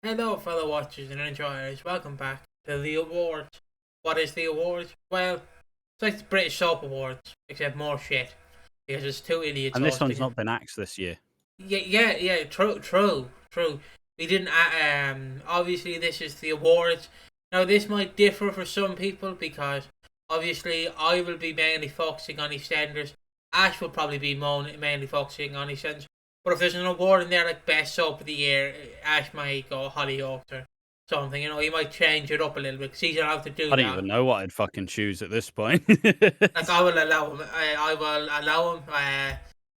Hello, fellow watchers and enjoyers. Welcome back to the awards. What is the awards? Well, it's like the British Soap Awards, except more shit because it's two idiots And this hosting one's it. not been axed this year. Yeah. True. We didn't. Obviously, this is the awards. Now, this might differ for some people because obviously I will be mainly focusing on EastEnders. Ash will probably be mainly focusing on EastEnders. But if there's an award in there like Best Soap of the Year, Ash might go Hollyoaks or something. He might change it up a little bit because he's allowed to do I don't that. even know what I'd fucking choose at this point. Like I will allow him. I will allow him.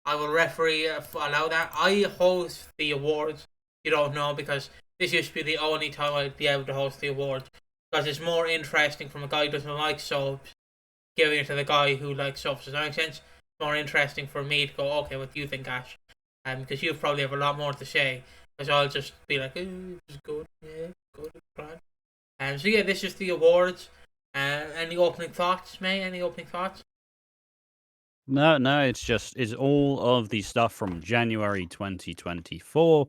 I will referee allow that. I host the awards. You don't know because this used to be the only time I'd be able to host the awards because it's more interesting from a guy who doesn't like soaps giving it to the guy who likes soaps. Does that make sense? It's more interesting for me to go, okay, what do you think, Ash? Because you probably have a lot more to say. Because I'll just be like, it's good, yeah, good, right. So yeah, this is the awards. Any opening thoughts, mate? Any opening thoughts? No, it's all of the stuff from January 2024,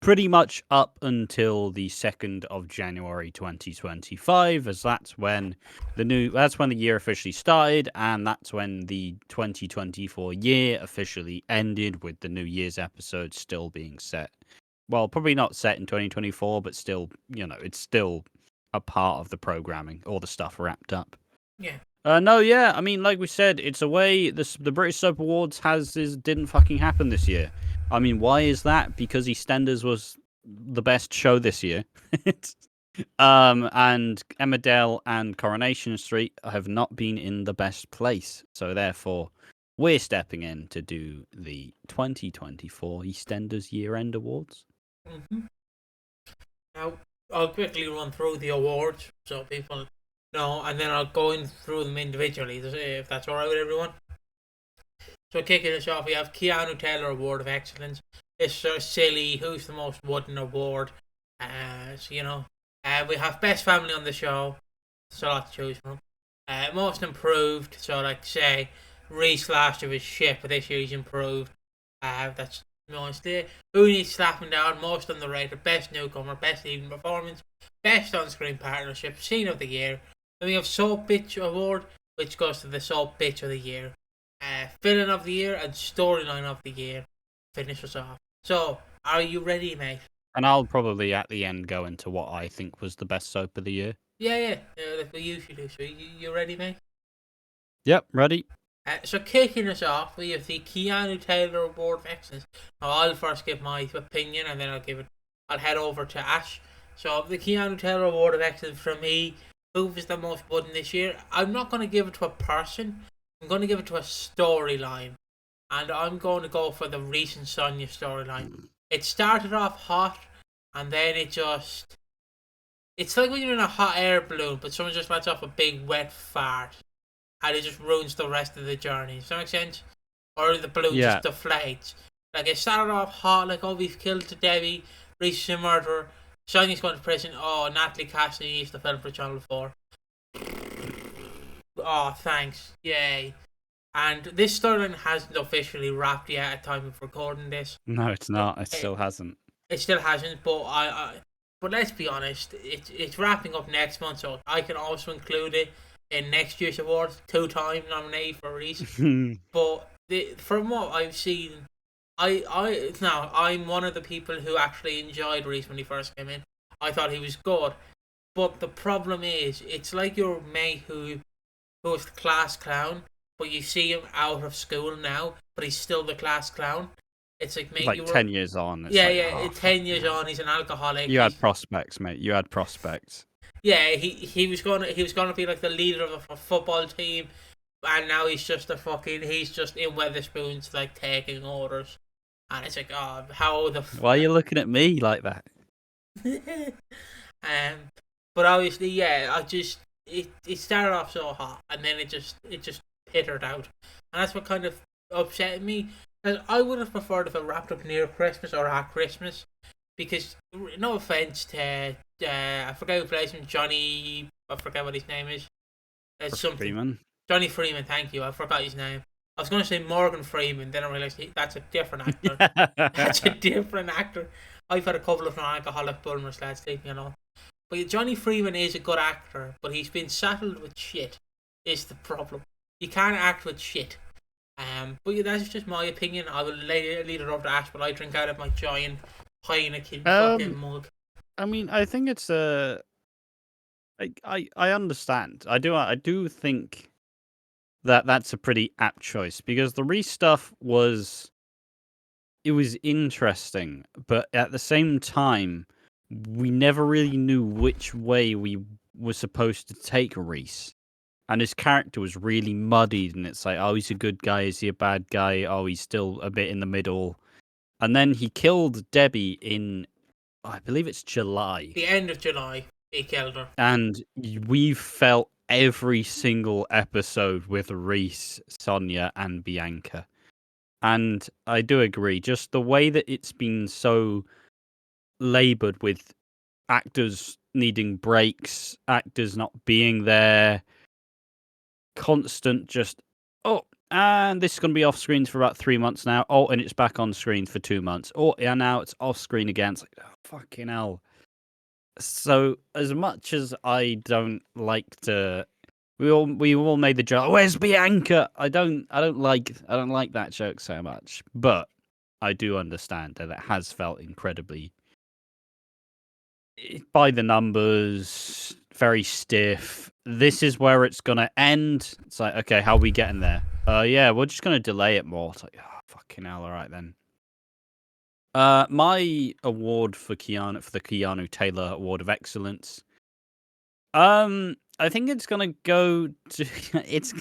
pretty much up until the 2nd of January 2025, as that's when the year officially started, and that's when the 2024 year officially ended, with the New Year's episode still being set. Well, probably not set in 2024, but still, it's still a part of the programming, all the stuff wrapped up. Yeah. I mean, like we said, it's a way the British Soap Awards didn't fucking happen this year. I mean, why is that? Because EastEnders was the best show this year. And Emmerdale and Coronation Street have not been in the best place. So therefore, we're stepping in to do the 2024 EastEnders Year-End Awards. Mm-hmm. Now, I'll quickly run through the awards so people know, and then I'll go in through them individually, if that's alright with everyone. So kicking us off, we have Keanu Taylor Award of Excellence. It's sort of silly, who's the most wooden award. We have Best Family on the Show. There's a lot to choose from. Most Improved, so like say, Reese last year was shit, but this year he's improved. That's mostly. Who Needs Slapping Down, Most Underrated, Best Newcomer, Best Evening Performance, Best On-Screen Partnership, Scene of the Year. Then we have Soap Bitch Award, which goes to the Soap Bitch of the Year. Villain of the Year and Storyline of the Year. Finish us off. So, are you ready, mate? And I'll probably at the end go into what I think was the best soap of the year. Yeah, like we usually do. So, you ready, mate? Yep, ready. So kicking us off, we have the Keanu Taylor Award of Excellence. Now I'll first give my opinion, and then I'll head over to Ash. So the Keanu Taylor Award of Excellence for me, who was the most wooden this year? I'm not going to give it to a person. I'm going to give it to a storyline, and I'm going to go for the recent Sonia storyline. It started off hot, and then it's like when you're in a hot air balloon, but someone just lets off a big wet fart. And it just ruins the rest of the journey. Does that make sense? Or the balloon just deflates. Like, it started off hot, like, oh, we've killed Debbie, Reese is a murderer, Sonia's going to prison, oh, Natalie Cassidy needs to film for Channel 4. Oh, thanks. Yay. And this storyline hasn't officially wrapped yet at time of recording this. No, it's not. It still hasn't. It still hasn't, but but let's be honest, it's wrapping up next month, so I can also include it in next year's awards, 2-time nominee for Reese. But from what I've seen, I'm one of the people who actually enjoyed Reese when he first came in. I thought he was good, but the problem is, it's like your mate who was the class clown, but you see him out of school now, but he's still the class clown. It's like, mate, like 10 years on. It's 10 years on. He's an alcoholic. You had prospects, mate. You had prospects. Yeah, he was gonna be like the leader of a football team, and now he's just in Weatherspoons, like taking orders, and it's like, oh, how the why are you looking at me like that? But obviously, yeah, it started off so hot, and then it just petered out, and that's what kind of upset me. Because I would have preferred if it wrapped up near Christmas or at Christmas, because no offense to I forget who plays him, Johnny. I forget what his name is. Freeman. Johnny Freeman. Thank you. I forgot his name. I was going to say Morgan Freeman, then I realised that's a different actor. That's a different actor. I've had a couple of non-alcoholic bummers, lads, leave me alone. But Johnny Freeman is a good actor, but he's been saddled with shit, is the problem. You can't act with shit. But yeah, that's just my opinion. I will lead it over to Ash, but I drink out of my giant Heineken fucking mug. I mean, I think it's I understand. I do think that that's a pretty apt choice, because the Reese stuff was interesting, but at the same time, we never really knew which way we were supposed to take Reese. And his character was really muddied, and it's like, oh, he's a good guy, is he a bad guy? Oh, he's still a bit in the middle. And then he killed Debbie in, I believe it's July. The end of July, he killed her. And we felt every single episode with Reese, Sonia, and Bianca. And I do agree, just the way that it's been so laboured with actors needing breaks, actors not being there, constant just, oh, and this is going to be off screen for about 3 months now. Oh, and it's back on screen for 2 months. Oh, yeah, now it's off screen again. It's like, oh, fucking hell. So as much as I don't like to, we all made the joke, where's Bianca? I don't like that joke so much, but I do understand that it has felt incredibly by the numbers, very stiff. This is where it's gonna end. It's like, okay, how are we getting there? Yeah, we're just gonna delay it more. It's like, oh, fucking hell, all right then. My award for the Keanu Taylor Award of Excellence. I think it's gonna go to it's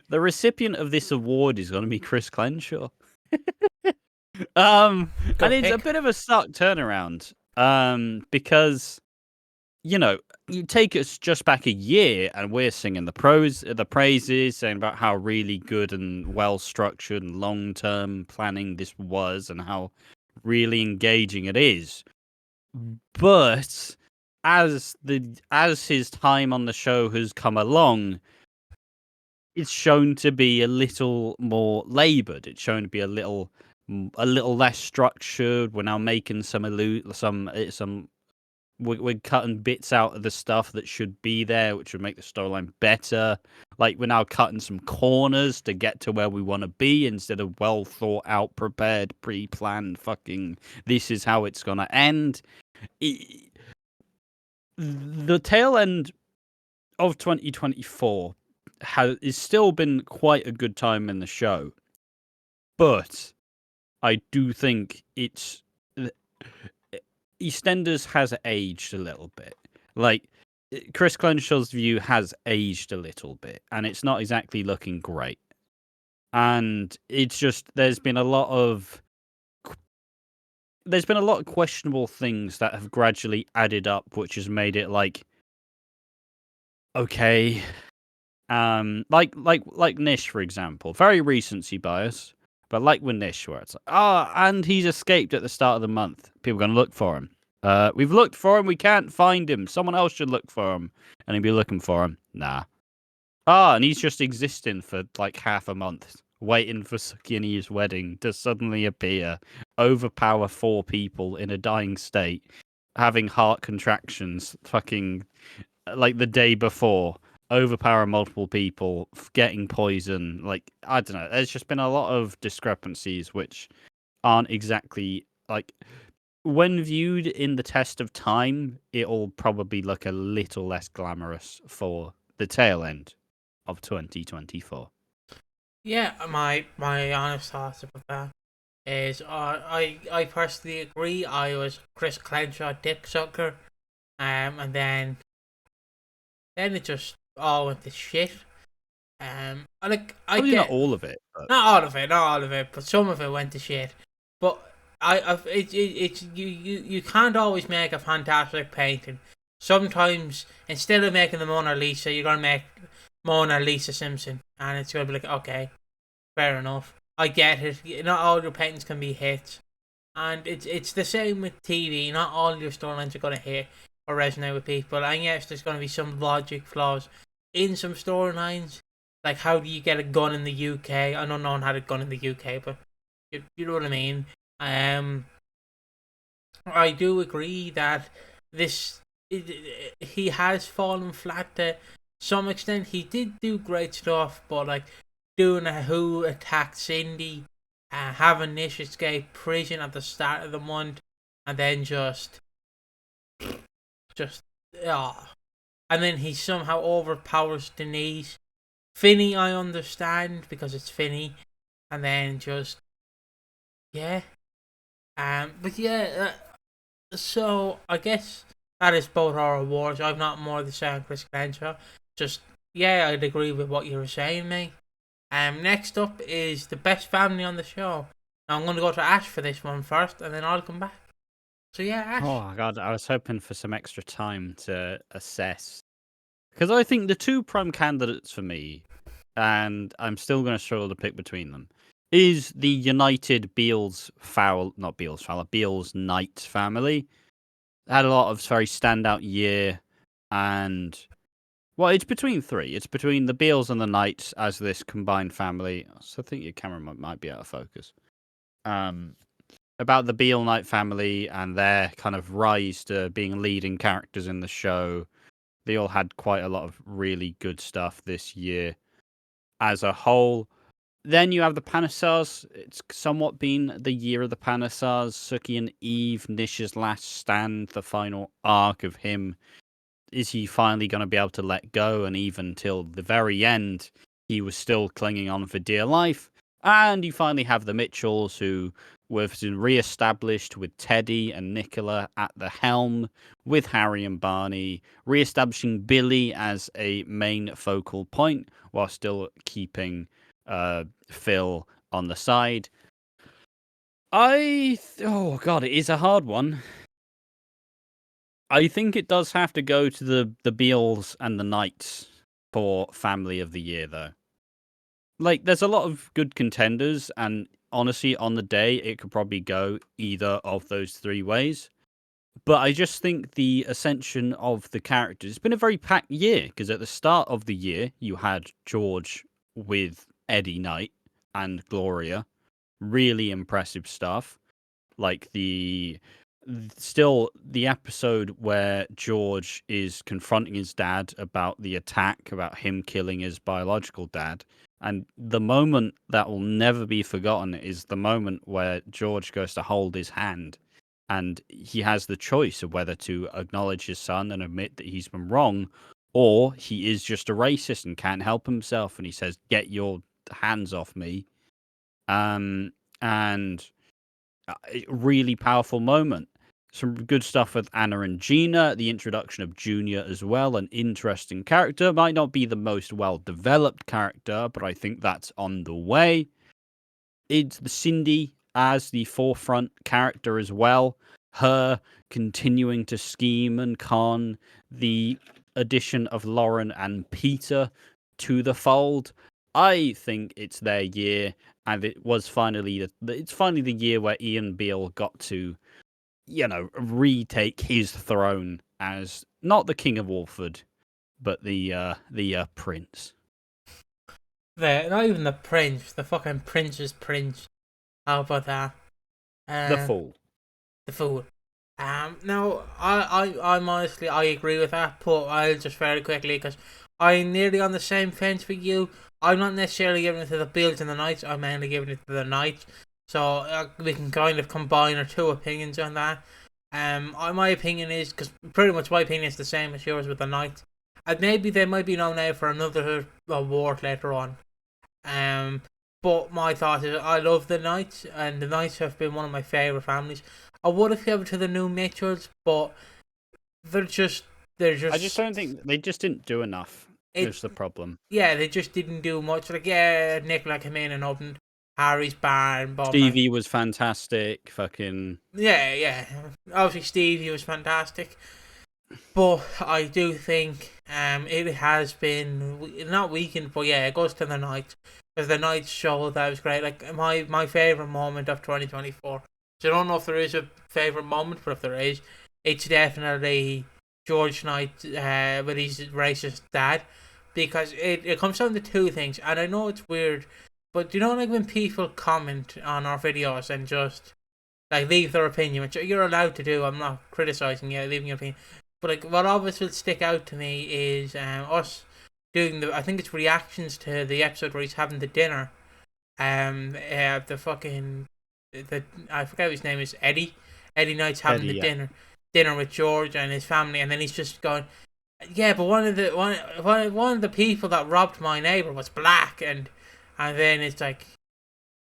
the recipient of this award is gonna be Chris Crenshaw. And it's a bit of a stark turnaround. Because, you know, you take us just back a year and we're singing the praises, saying about how really good and well structured and long term planning this was and how really engaging it is. But as his time on the show has come along, it's shown to be a little more laboured. It's shown to be a little less structured. We're now making we're cutting bits out of the stuff that should be there, which would make the storyline better. Like, we're now cutting some corners to get to where we want to be instead of well thought out, prepared, pre-planned fucking this is how it's gonna end. The tail end of 2024 has still been quite a good time in the show, but I do think EastEnders has aged a little bit. Like, Chris Clenshaw's view has aged a little bit, and it's not exactly looking great. And it's just, there's been a lot of questionable things that have gradually added up, which has made it like, okay, like Nish, for example, very recency bias. But like with Nish, where it's like, and he's escaped at the start of the month. People are going to look for him. We've looked for him. We can't find him. Someone else should look for him. And he'll be looking for him. Nah. And he's just existing for like half a month, waiting for Suki and Eve's wedding to suddenly appear, overpower 4 people in a dying state, having heart contractions, fucking like the day before. Overpower multiple people, getting poison. Like, I don't know. There's just been a lot of discrepancies which aren't exactly like, when viewed in the test of time, it'll probably look a little less glamorous for the tail end of 2024. Yeah, my honest thoughts about that is I personally agree. I was Chris Crenshaw dick sucker, and then it just all went to shit. Like, I Probably get not all of it. But... not all of it, but some of it went to shit. But you can't always make a fantastic painting. Sometimes instead of making the Mona Lisa, you're gonna make Mona Lisa Simpson, and it's gonna be like, okay, fair enough. I get it. Not all your paintings can be hits, and it's the same with TV. Not all your storylines are gonna hit or resonate with people. And yes, there's gonna be some logic flaws in some storylines. Like, how do you get a gun in the UK? I know no one had a gun in the UK, but you know what I mean. I do agree that this he has fallen flat to some extent. He did do great stuff, but like doing a Who attacked Cindy, having Nish escape prison at the start of the month, and then just ah, and then he somehow overpowers Denise. Finney, I understand because it's Finney, and then just yeah, but yeah. So I guess that is both our awards. I've not more to say on Chris Crenshaw. Just yeah, I'd agree with what you were saying, mate. Next up is the best family on the show. Now I'm going to go to Ash for this one first, and then I'll come back. So yeah, Ash. Oh god, I was hoping for some extra time to assess, because I think the two prime candidates for me, and I'm still going to struggle to pick between them, is the United Beals Knight family. Had a lot of very standout year, and well, it's between three. It's between the Beals and the Knights as this combined family. So I think your camera might be out of focus. About the Beale Knight family and their kind of rise to being leading characters in the show. They all had quite a lot of really good stuff this year as a whole. Then you have the Panasars. It's somewhat been the year of the Panasars. Suki and Eve, Nish's last stand, the final arc of him. Is he finally going to be able to let go? And even till the very end, he was still clinging on for dear life. And you finally have the Mitchells, who were re-established with Teddy and Nicola at the helm, with Harry and Barney, re-establishing Billy as a main focal point, while still keeping Phil on the side. Oh god, it is a hard one. I think it does have to go to the Beals and the Knights for Family of the Year, though. Like, there's a lot of good contenders, and honestly, on the day, it could probably go either of those three ways. But I just think the ascension of the characters, it's been a very packed year, because at the start of the year, you had George with Eddie Knight and Gloria. Really impressive stuff. Like the episode where George is confronting his dad about the attack, about him killing his biological dad. And the moment that will never be forgotten is the moment where George goes to hold his hand, and he has the choice of whether to acknowledge his son and admit that he's been wrong, or he is just a racist and can't help himself, and he says, "Get your hands off me." And really powerful moment. Some good stuff with Anna and Gina, the introduction of Junior as well, an interesting character. Might not be the most well-developed character, but I think that's on the way. It's Cindy as the forefront character as well. Her continuing to scheme and con, the addition of Lauren and Peter to the fold. I think it's their year, and it was finally the year where Ian Beale got to, retake his throne as not the King of Walford, but the prince. Not even the prince, the fucking prince's prince. How about that? The fool. The fool. No, I'm honestly, I agree with that, but I'll just very quickly, because I'm nearly on the same fence with you. I'm not necessarily giving it to the Bills and the Knights, I'm mainly giving it to the Knights. So we can kind of combine our two opinions on that. My opinion is, because pretty much my opinion is the same as yours with the Knights. And maybe they might be nominated for another award later on. But my thought is, I love the Knights, and the Knights have been one of my favourite families. I would have given it to the new Mitchells, but they're just. I just don't think they just didn't do enough. Is the problem? Yeah, they just didn't do much. Like, yeah, Nicola came in and opened Harry's barn. But Stevie was fantastic. Fucking yeah. Obviously, Stevie was fantastic. But I do think it has been not weakened, but yeah, it goes to the Knights, because the Knights show that was great. Like my favorite moment of 2024. So I don't know if there is a favorite moment, but if there is, it's definitely George Knight with his racist dad, because it comes down to two things. And I know it's weird, but like when people comment on our videos and just like leave their opinion, which you're allowed to do. I'm not criticizing you, leaving your opinion. But like, what always will stick out to me is us doing I think it's reactions to the episode where he's having the dinner. The fucking I forget his name is Eddie. Eddie Knight's having Eddie, the yeah. dinner with George and his family, and then he's just going, yeah, but one of the people that robbed my neighbor was black, and then it's like,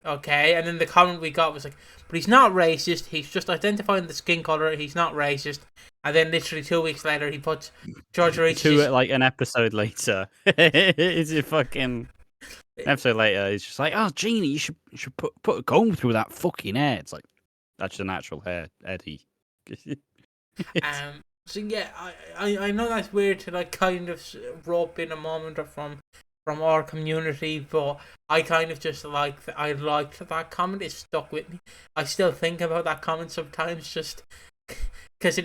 okay, and then the comment we got was like, but he's not racist. He's just identifying the skin color. He's not racist. And then literally 2 weeks later, he puts George Reese. Like an episode later, it's a fucking episode later. It's just like, oh, Jeannie, you should put a comb through that fucking hair. It's like that's the natural hair, Eddie. So yeah, I know that's weird to like kind of rope in a moment from our community, but I kind of just I liked that comment. It stuck with me. I still think about that comment sometimes, just because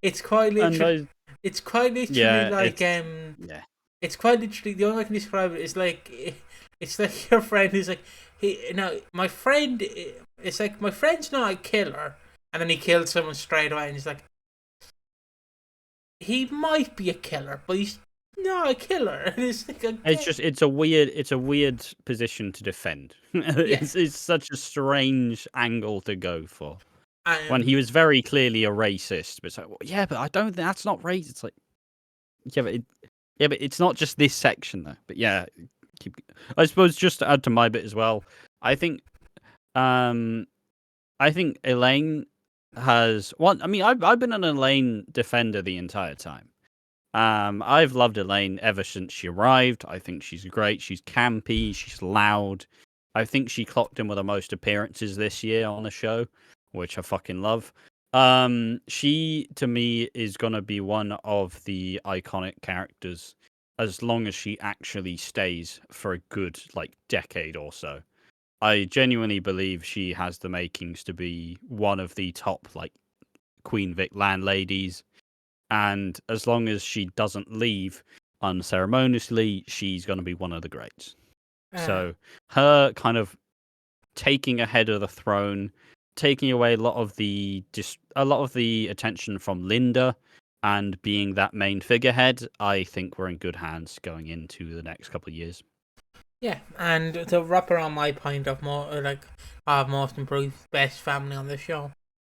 it's quite literally. It's quite literally like yeah. It's quite literally the only way I can describe it is like it's like your friend who's like my friend. It's like my friend's not a killer, and then he kills someone straight away, and he's like, he might be a killer, but he's not a killer. It's like it's a weird position to defend. It's such a strange angle to go for. When he was very clearly a racist, but it's like, well, yeah, but I don't think that's not racist. It's like, yeah, but it's not just this section though. But yeah, I suppose just to add to my bit as well, I think Elaine has one. I mean, I've been an Elaine defender the entire time. I've loved Elaine ever since she arrived. I think she's great. She's campy. She's loud. I think she clocked in with the most appearances this year on the show, which I fucking love. She to me is gonna be one of the iconic characters as long as she actually stays for a good decade or so. I genuinely believe she has the makings to be one of the top Queen Vic landladies, and as long as she doesn't leave unceremoniously, she's going to be one of the greats. So her kind of taking ahead of the throne, taking away a lot of the attention from Linda, and being that main figurehead, I think we're in good hands going into the next couple of years. Yeah, and to wrap around my point of most improved best family on the show,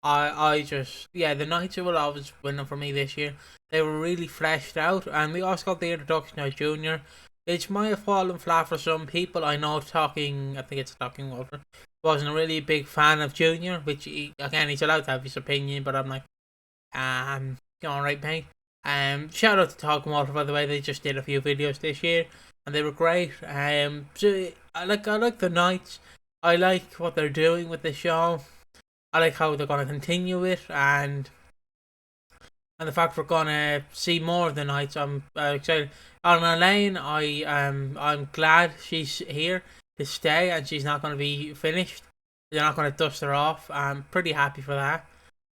I just the Knights will always win for me this year. They were really fleshed out, and we also got the introduction of Junior. It might have fallen flat for some people. I know I think it's Talking Walford wasn't a really big fan of Junior, which again he's allowed to have his opinion, but I'm like, alright, mate. Shout out to Talking Walford, by the way. They just did a few videos this year, and they were great. So I like the Knights. I like what they're doing with the show. I like how they're gonna continue it, and the fact we're gonna see more of the Knights. I'm excited. On Elaine, I'm glad she's here to stay, and she's not gonna be finished. They're not gonna dust her off. I'm pretty happy for that.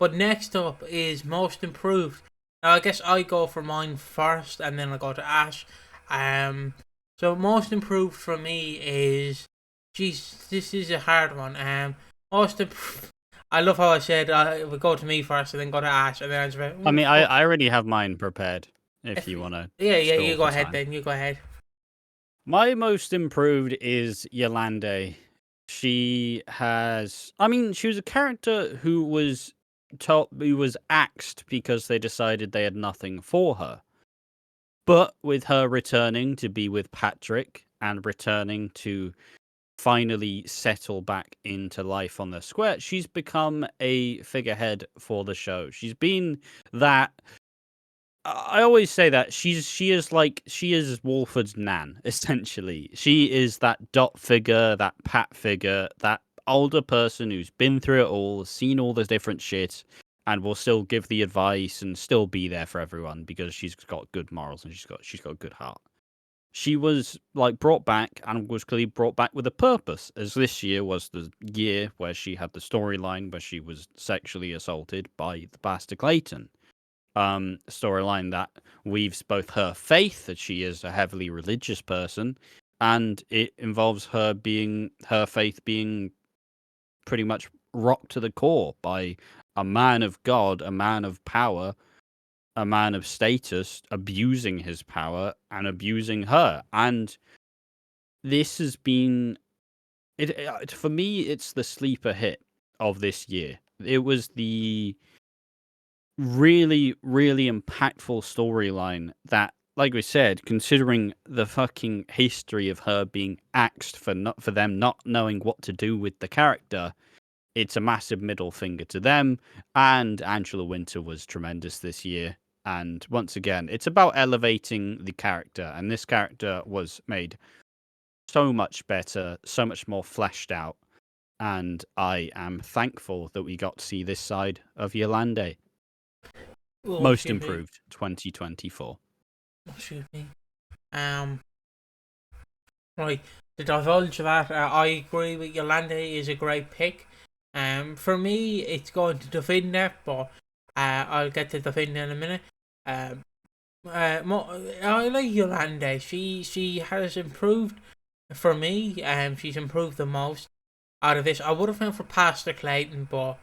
But next up is most improved. Now I guess I go for mine first, and then I go to Ash. So most improved for me is, geez, this is a hard one. I love how I said we go to me first, and then go to Ash, and then I just. I mean, I already have mine prepared. If you want to. Yeah, you go ahead then. You go ahead. My most improved is Yolande. She was a character who was axed because they decided they had nothing for her. But with her returning to be with Patrick and returning to finally settle back into life on the square, she's become a figurehead for the show. She's been that. I always say that she is Walford's Nan, essentially. She is that dot figure, that Pat figure, that older person who's been through it all, seen all the different shit, and will still give the advice and still be there for everyone because she's got good morals and she's got a good heart. She was brought back and was clearly brought back with a purpose, as this year was the year where she had the storyline where she was sexually assaulted by the bastard Clayton. Storyline that weaves both her faith, that she is a heavily religious person, and it involves her faith being pretty much rocked to the core by a man of God, a man of power, a man of status abusing his power and abusing her. And this has been for me. It's the sleeper hit of this year. It was the really, really impactful storyline that, like we said, considering the fucking history of her being axed for them not knowing what to do with the character, it's a massive middle finger to them. And Angela Winter was tremendous this year. And once again, it's about elevating the character, and this character was made so much better, so much more fleshed out. And I am thankful that we got to see this side of Yolande. Oh, Most excuse me. improved 2024. Excuse me. Right. To divulge that, I agree with Yolande is a great pick. For me, it's going to Davinda, but I'll get to Davinda in a minute. I like Yolande. She has improved for me. She's improved the most out of this. I would have went for Pastor Clayton, but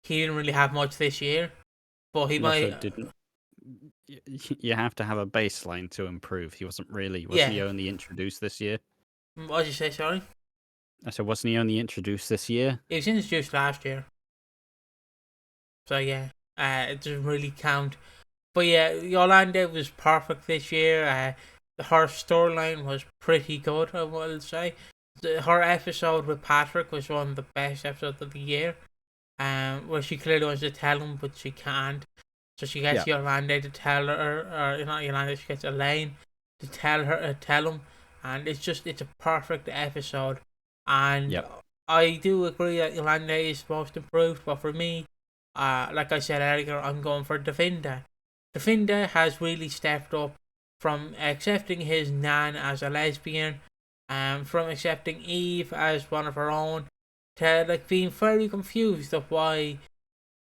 he didn't really have much this year. But he might. Didn't. You have to have a baseline to improve. He wasn't really. Was Yeah. he only introduced this year? What did you say? Sorry. I said, wasn't he only introduced this year? He was introduced last year. So yeah, it doesn't really count. But yeah, Yolanda was perfect this year. Her storyline was pretty good, I will say. Her episode with Patrick was one of the best episodes of the year. Where she clearly wants to tell him, but she can't. So she gets Yolanda to tell her, or not Yolanda, she gets Elaine to tell him, and it's a perfect episode. And I do agree that Yolanda is most improved, but for me, like I said earlier, I'm going for Davinda. Davinda has really stepped up from accepting his nan as a lesbian, from accepting Eve as one of her own, to like being very confused of why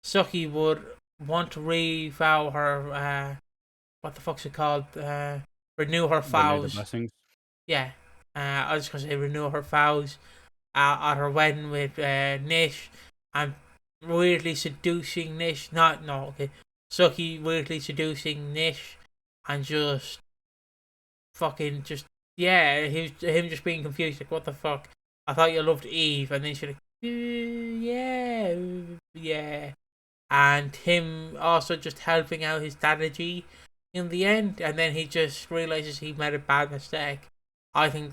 Suki would want to revow her, what the fuck's it called? Renew her vows. Yeah. I was gonna say renew her vows at her wedding with Nish, and weirdly seducing Nish. Suki weirdly seducing Nish, and just fucking him just being confused, like, what the fuck? I thought you loved Eve, and then she's like, yeah. And him also just helping out his strategy in the end, and then he just realizes he made a bad mistake. I think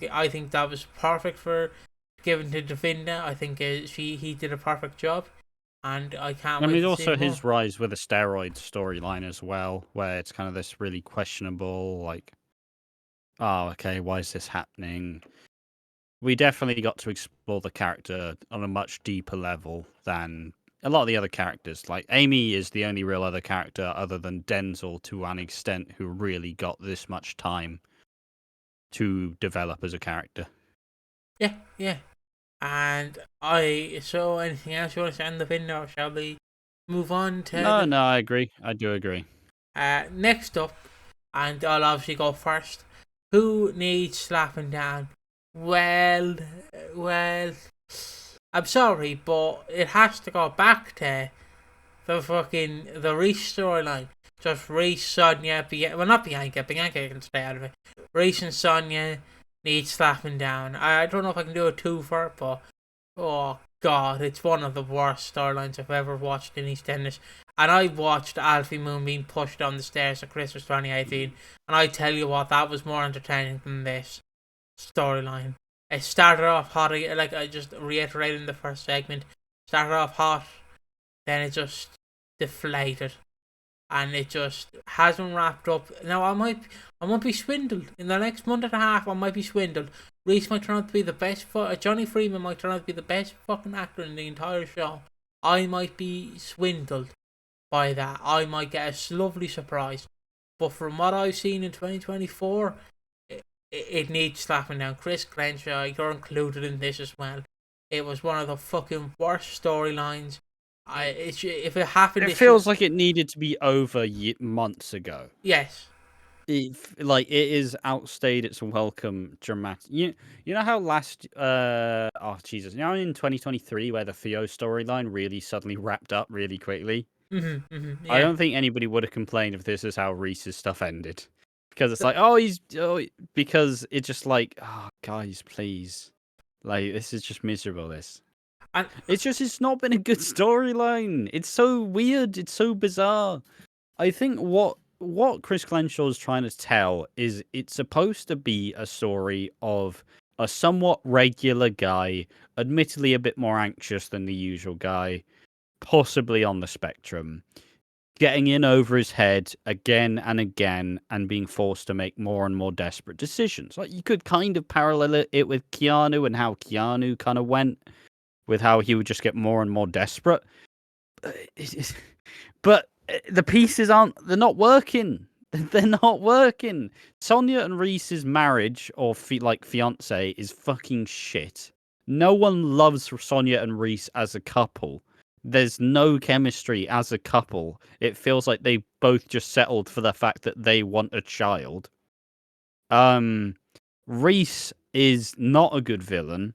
that was perfect for giving to Davinda. I think he did a perfect job, and I can't. I mean, wait also to see his more. rise with a steroid storyline as well, where it's kind of this really questionable, like, oh, okay, why is this happening? We definitely got to explore the character on a much deeper level than a lot of the other characters. Like, Amy is the only real other character other than Denzel, to an extent, who really got this much time to develop as a character. Yeah. And so anything else you want to say on the video, or shall we move on to No, I agree. I do agree. next up, and I'll obviously go first. Who needs slapping down? Well, I'm sorry, but it has to go back to the Reese storyline. Just Reese, Sonia, not Bianca can stay out of it. Reese and Sonia need slapping down. I don't know if I can do a twofer, but oh god, it's one of the worst storylines I've ever watched in EastEnders. And I watched Alfie Moon being pushed down the stairs at Christmas 2018, and I tell you what, that was more entertaining than this storyline. It started off hot, like I just reiterated in the first segment. Started off hot, then it just deflated, and it just hasn't wrapped up. Now I might be swindled in the next month and a half. I might be swindled. Reese might turn out to be the best. Johnny Freeman might turn out to be the best fucking actor in the entire show. I might be swindled by that. I might get a lovely surprise. But from what I've seen in 2024, it needs slapping down. Chris Crenshaw, you're included in this as well. It was one of the fucking worst storylines. If it happened, it feels like it needed to be over months ago. Yes. Like it is outstayed its welcome dramatic. You know how oh Jesus, you know in 2023 where the Theo storyline really suddenly wrapped up really quickly. I Yeah. don't think anybody would have complained if this is how Reese's stuff ended, because it's So- like because it's just like guys please, like this is just miserable. And It's not been a good storyline. It's so weird. It's so bizarre. I think what Chris Glenshaw's trying to tell is it's supposed to be a story of a somewhat regular guy, admittedly a bit more anxious than the usual guy, possibly on the spectrum, getting in over his head again and again and being forced to make more and more desperate decisions. Like you could kind of parallel it with Keanu and how Keanu kind of went with how he would just get more and more desperate. But the pieces they're not working. They're not working. Sonia and Reese's marriage or fiance is fucking shit. No one loves Sonia and Reese as a couple. There's no chemistry as a couple. It feels like they both just settled for the fact that they want a child. Reese is not a good villain,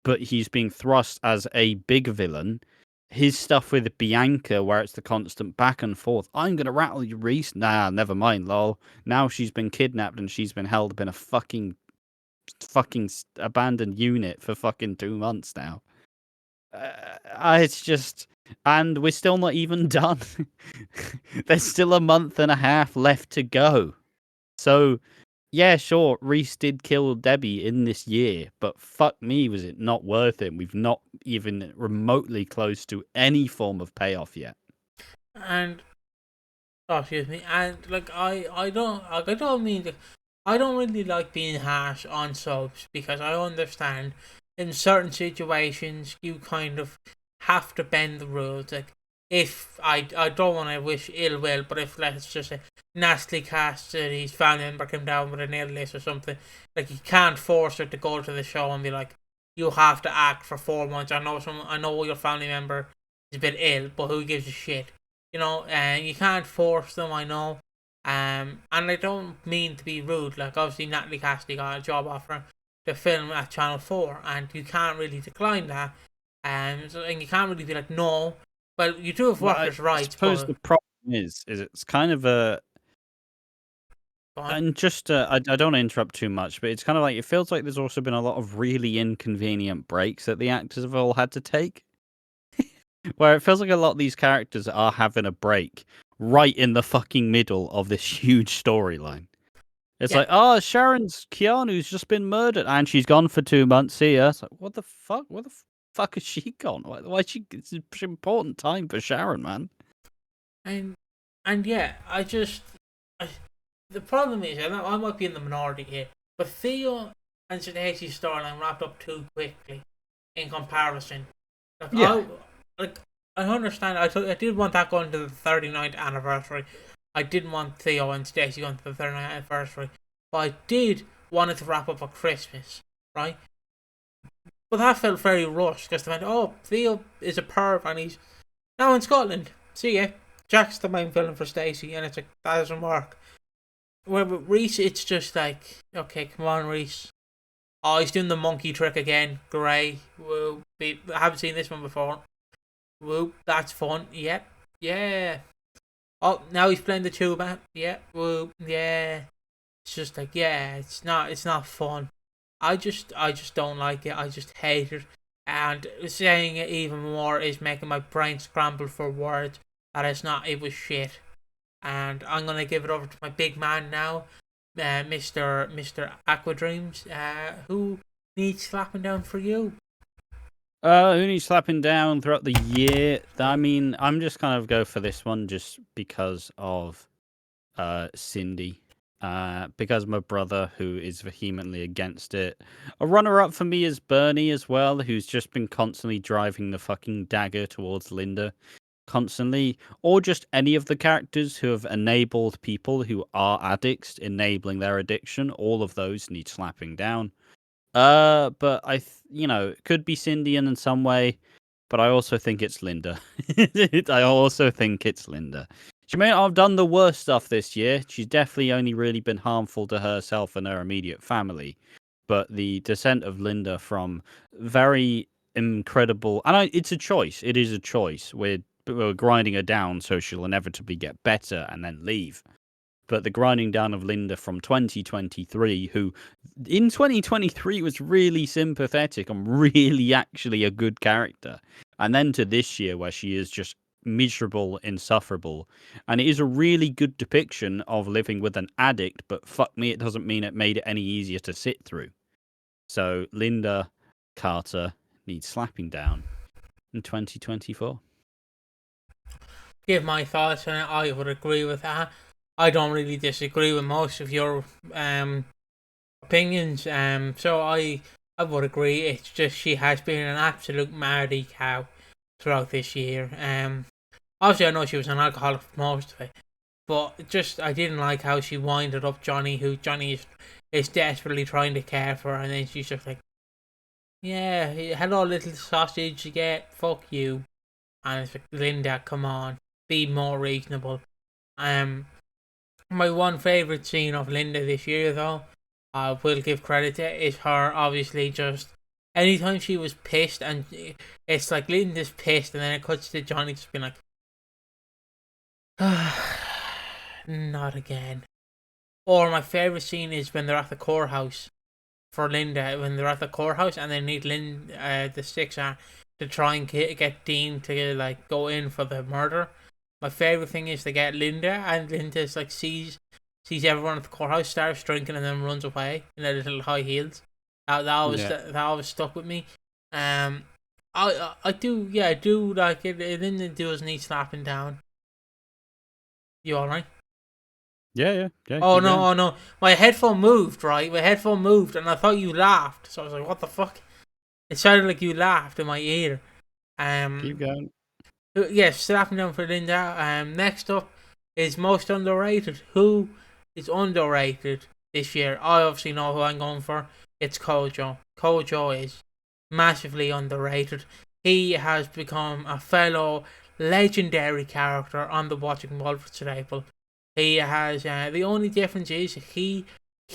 but he's being thrust as a big villain. His stuff with Bianca, where it's the constant back and forth. I'm gonna rattle you, Reese. Nah, never mind, lol. Now she's been kidnapped and she's been held up in a fucking abandoned unit for fucking 2 months now. It's just, and we're still not even done. There's still a month and a half left to go. So, yeah, sure, Reese did kill Debbie in this year, but fuck me, was it not worth it? We've not even remotely close to any form of payoff yet. and oh, excuse me. And like I don't mean to, I don't really like being harsh on soaps because I understand in certain situations you kind of have to bend the rules. Like if I don't want to wish ill will, but if let's just say Natalie Cassidy's family member came down with an illness or something, like you can't force her to go to the show and be like, you have to act for 4 months. I know your family member is a bit ill, but who gives a shit? And you can't force them. I know. And I don't mean to be rude. Like obviously Natalie Cassidy got a job offer to film at Channel 4, and you can't really decline that. And you can't really be like no. Well, you do have workers' I rights, suppose but the problem is it's kind of a. go on. And just, I don't want to interrupt too much, but it's kind of like it feels like there's also been a lot of really inconvenient breaks that the actors have all had to take. Where it feels like a lot of these characters are having a break right in the fucking middle of this huge storyline. It's Yeah, like, Keanu's just been murdered and she's gone for 2 months. See ya. It's like, what the fuck? Where the fuck has she gone? Why she? It's an important time for Sharon, man. and yeah, I, the problem is, I might be in the minority here, but Theo and Stacey's storyline wrapped up too quickly in comparison. Like Yeah. I understand. I did want that going to the 39th anniversary. I didn't want Theo and Stacey going to the 39th anniversary, but I did want it to wrap up at Christmas, right? But that felt very rushed because they went, "Oh, Theo is a perv and he's now in Scotland. See ya." Jack's the main villain for Stacey, and it's like that doesn't work. Where with Reese, it's just like, okay, come on, Reese. Oh, he's doing the monkey trick again. Great. Woo. I haven't seen this one before. Whoop, that's fun. Yep. Yeah. Oh, now he's playing the tuba. Yeah. Whoop. Yeah. It's just like, yeah, it's not fun. I just don't like it. I just hate it. And saying it even more is making my brain scramble for words. That it was shit. And I'm gonna give it over to my big man now, Mr. AquaDreams, who needs slapping down for you. Who needs slapping down throughout the year? I mean, I'm just kind of go for this one just because of Cindy. Because my brother, who is vehemently against it. A runner-up for me is Bernie as well, who's just been constantly driving the fucking dagger towards Linda. Constantly. Or just any of the characters who have enabled people who are addicts, enabling their addiction. All of those need slapping down. But it could be Cindy in some way, but I also think it's Linda. I also think it's Linda. She may not have done the worst stuff this year. She's definitely only really been harmful to herself and her immediate family. But the descent of Linda from very incredible, and it's a choice. It is a choice. We're grinding her down so she'll inevitably get better and then leave. But the grinding down of Linda from 2023, who in 2023 was really sympathetic and really actually a good character, and then to this year where she is just miserable, insufferable, and it is a really good depiction of living with an addict, but fuck me, it doesn't mean it made it any easier to sit through. So Linda Carter needs slapping down in 2024. Give my thoughts on it. I would agree with that. I don't really disagree with most of your opinions. So I would agree. It's just she has been an absolute mardy cow throughout this year. Obviously I know she was an alcoholic for most of it, but just I didn't like how she winded up Johnny, who Johnny is desperately trying to care for, and then she's just like, yeah, hello little sausage, you get, fuck you. And it's like, Linda, come on, be more reasonable. My one favourite scene of Linda this year, though, I will give credit to, is her obviously just anytime she was pissed, and it's like Linda's pissed, and then it cuts to Johnny just being like, not again. Or my favourite scene is when they're at the courthouse for Linda, when they're at the courthouse and they need the six to try and get Dean to like go in for the murder. My favourite thing is they get Linda, and Linda's like sees everyone at the courthouse, starts drinking, and then runs away in her little high heels. That always stuck with me. I do like it. Linda does need slapping down. You alright? Yeah. Oh no! My headphone moved, right? My headphone moved, and I thought you laughed. So I was like, "What the fuck?" It sounded like you laughed in my ear. Keep going. Yes, slapping down for Linda. Next up is most underrated. Who is underrated this year? I obviously know who I'm going for. It's Kojo. Kojo is massively underrated. He has become a fellow legendary character on the Watching Walford staple. He has the only difference is he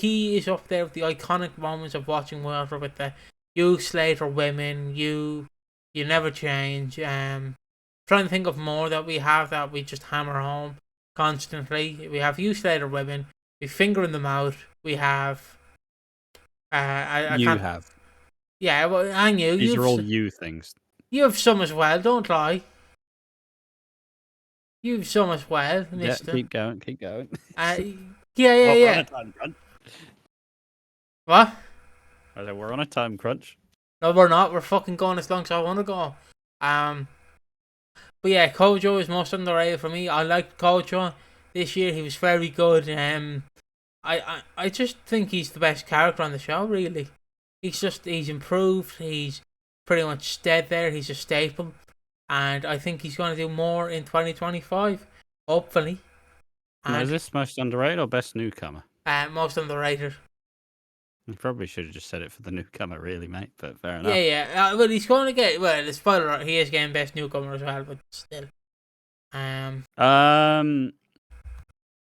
is up there with the iconic moments of Watching Walford with the "You Slater women, you never change." Trying to think of more that we have that we just hammer home constantly. We have "You Slater women." We finger in the mouth. We have. Have. Yeah, well, and you. These are all you things. You have some as well. Don't lie. You have some as well, Mister. Yeah, keep going. Yeah. We're on a time crunch. What? I said we're on a time crunch. No, we're not. We're fucking going as long as I want to go. But yeah, Kojo is most underrated for me. I liked Kojo this year. He was very good. I just think he's the best character on the show. Really, he's improved. He's pretty much stayed there. He's a staple, and I think he's going to do more in 2025. Hopefully. Now, is this most underrated or best newcomer? Most underrated. You probably should have just said it for the newcomer, really, mate. But fair enough. Yeah. Well, he's going to get. Well, the spoiler, he is getting best newcomer as well, but still.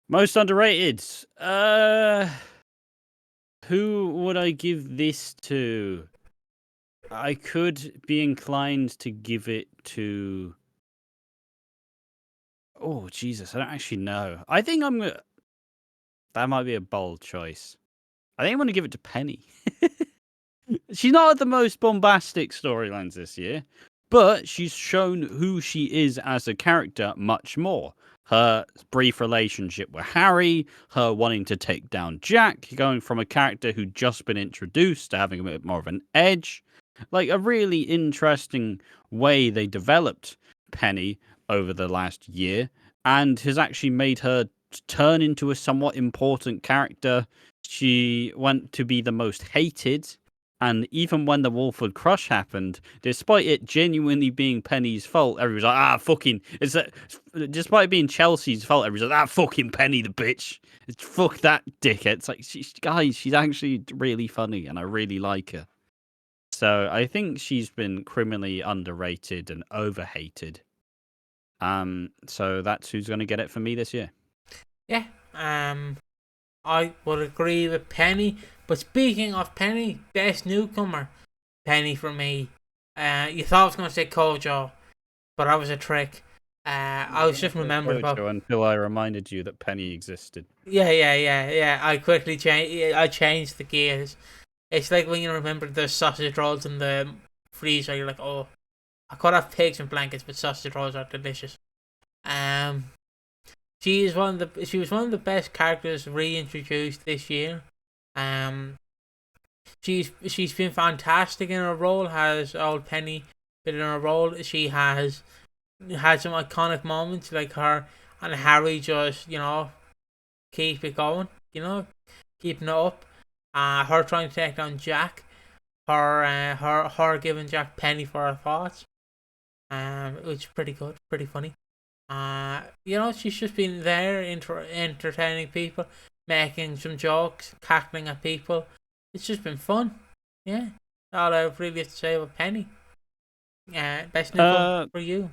Most underrated. Who would I give this to? I could be inclined to give it to. Oh Jesus, I don't actually know. I think I'm gonna. That might be a bold choice. I think I'm gonna give it to Penny. She's not had the most bombastic storylines this year, but she's shown who she is as a character much more. Her brief relationship with Harry, her wanting to take down Jack, going from a character who'd just been introduced to having a bit more of an edge. Like a really interesting way they developed Penny over the last year, and has actually made her turn into a somewhat important character. She went to be the most hated. And even when the Walford crush happened, despite it genuinely being Penny's fault, everyone's like, fucking... Despite it being Chelsea's fault, everyone's like, fucking Penny the bitch. Fuck that dickhead. It's like, she's actually really funny, and I really like her. So I think she's been criminally underrated and overhated. So that's who's going to get it for me this year. Yeah, I would agree with Penny. But speaking of Penny, best newcomer, Penny for me. You thought I was going to say Kojo, but that was a trick. I was just remembering about until I reminded you that Penny existed. Yeah. I quickly changed. I changed the gears. It's like when you remember the sausage rolls in the freezer. You're like, oh, I could have pigs and blankets, but sausage rolls are delicious. She was one of the best characters reintroduced this year. She's been fantastic in her role. Has old Penny been in her role? She has had some iconic moments like her and Harry just keep it going. Keeping it up. Her trying to take down Jack. Her giving Jack Penny for her thoughts. Which is pretty good, pretty funny. She's just been there entertaining people, making some jokes, cackling at people. It's just been fun. Yeah, all I really have to say about Penny. Best newcomer for you.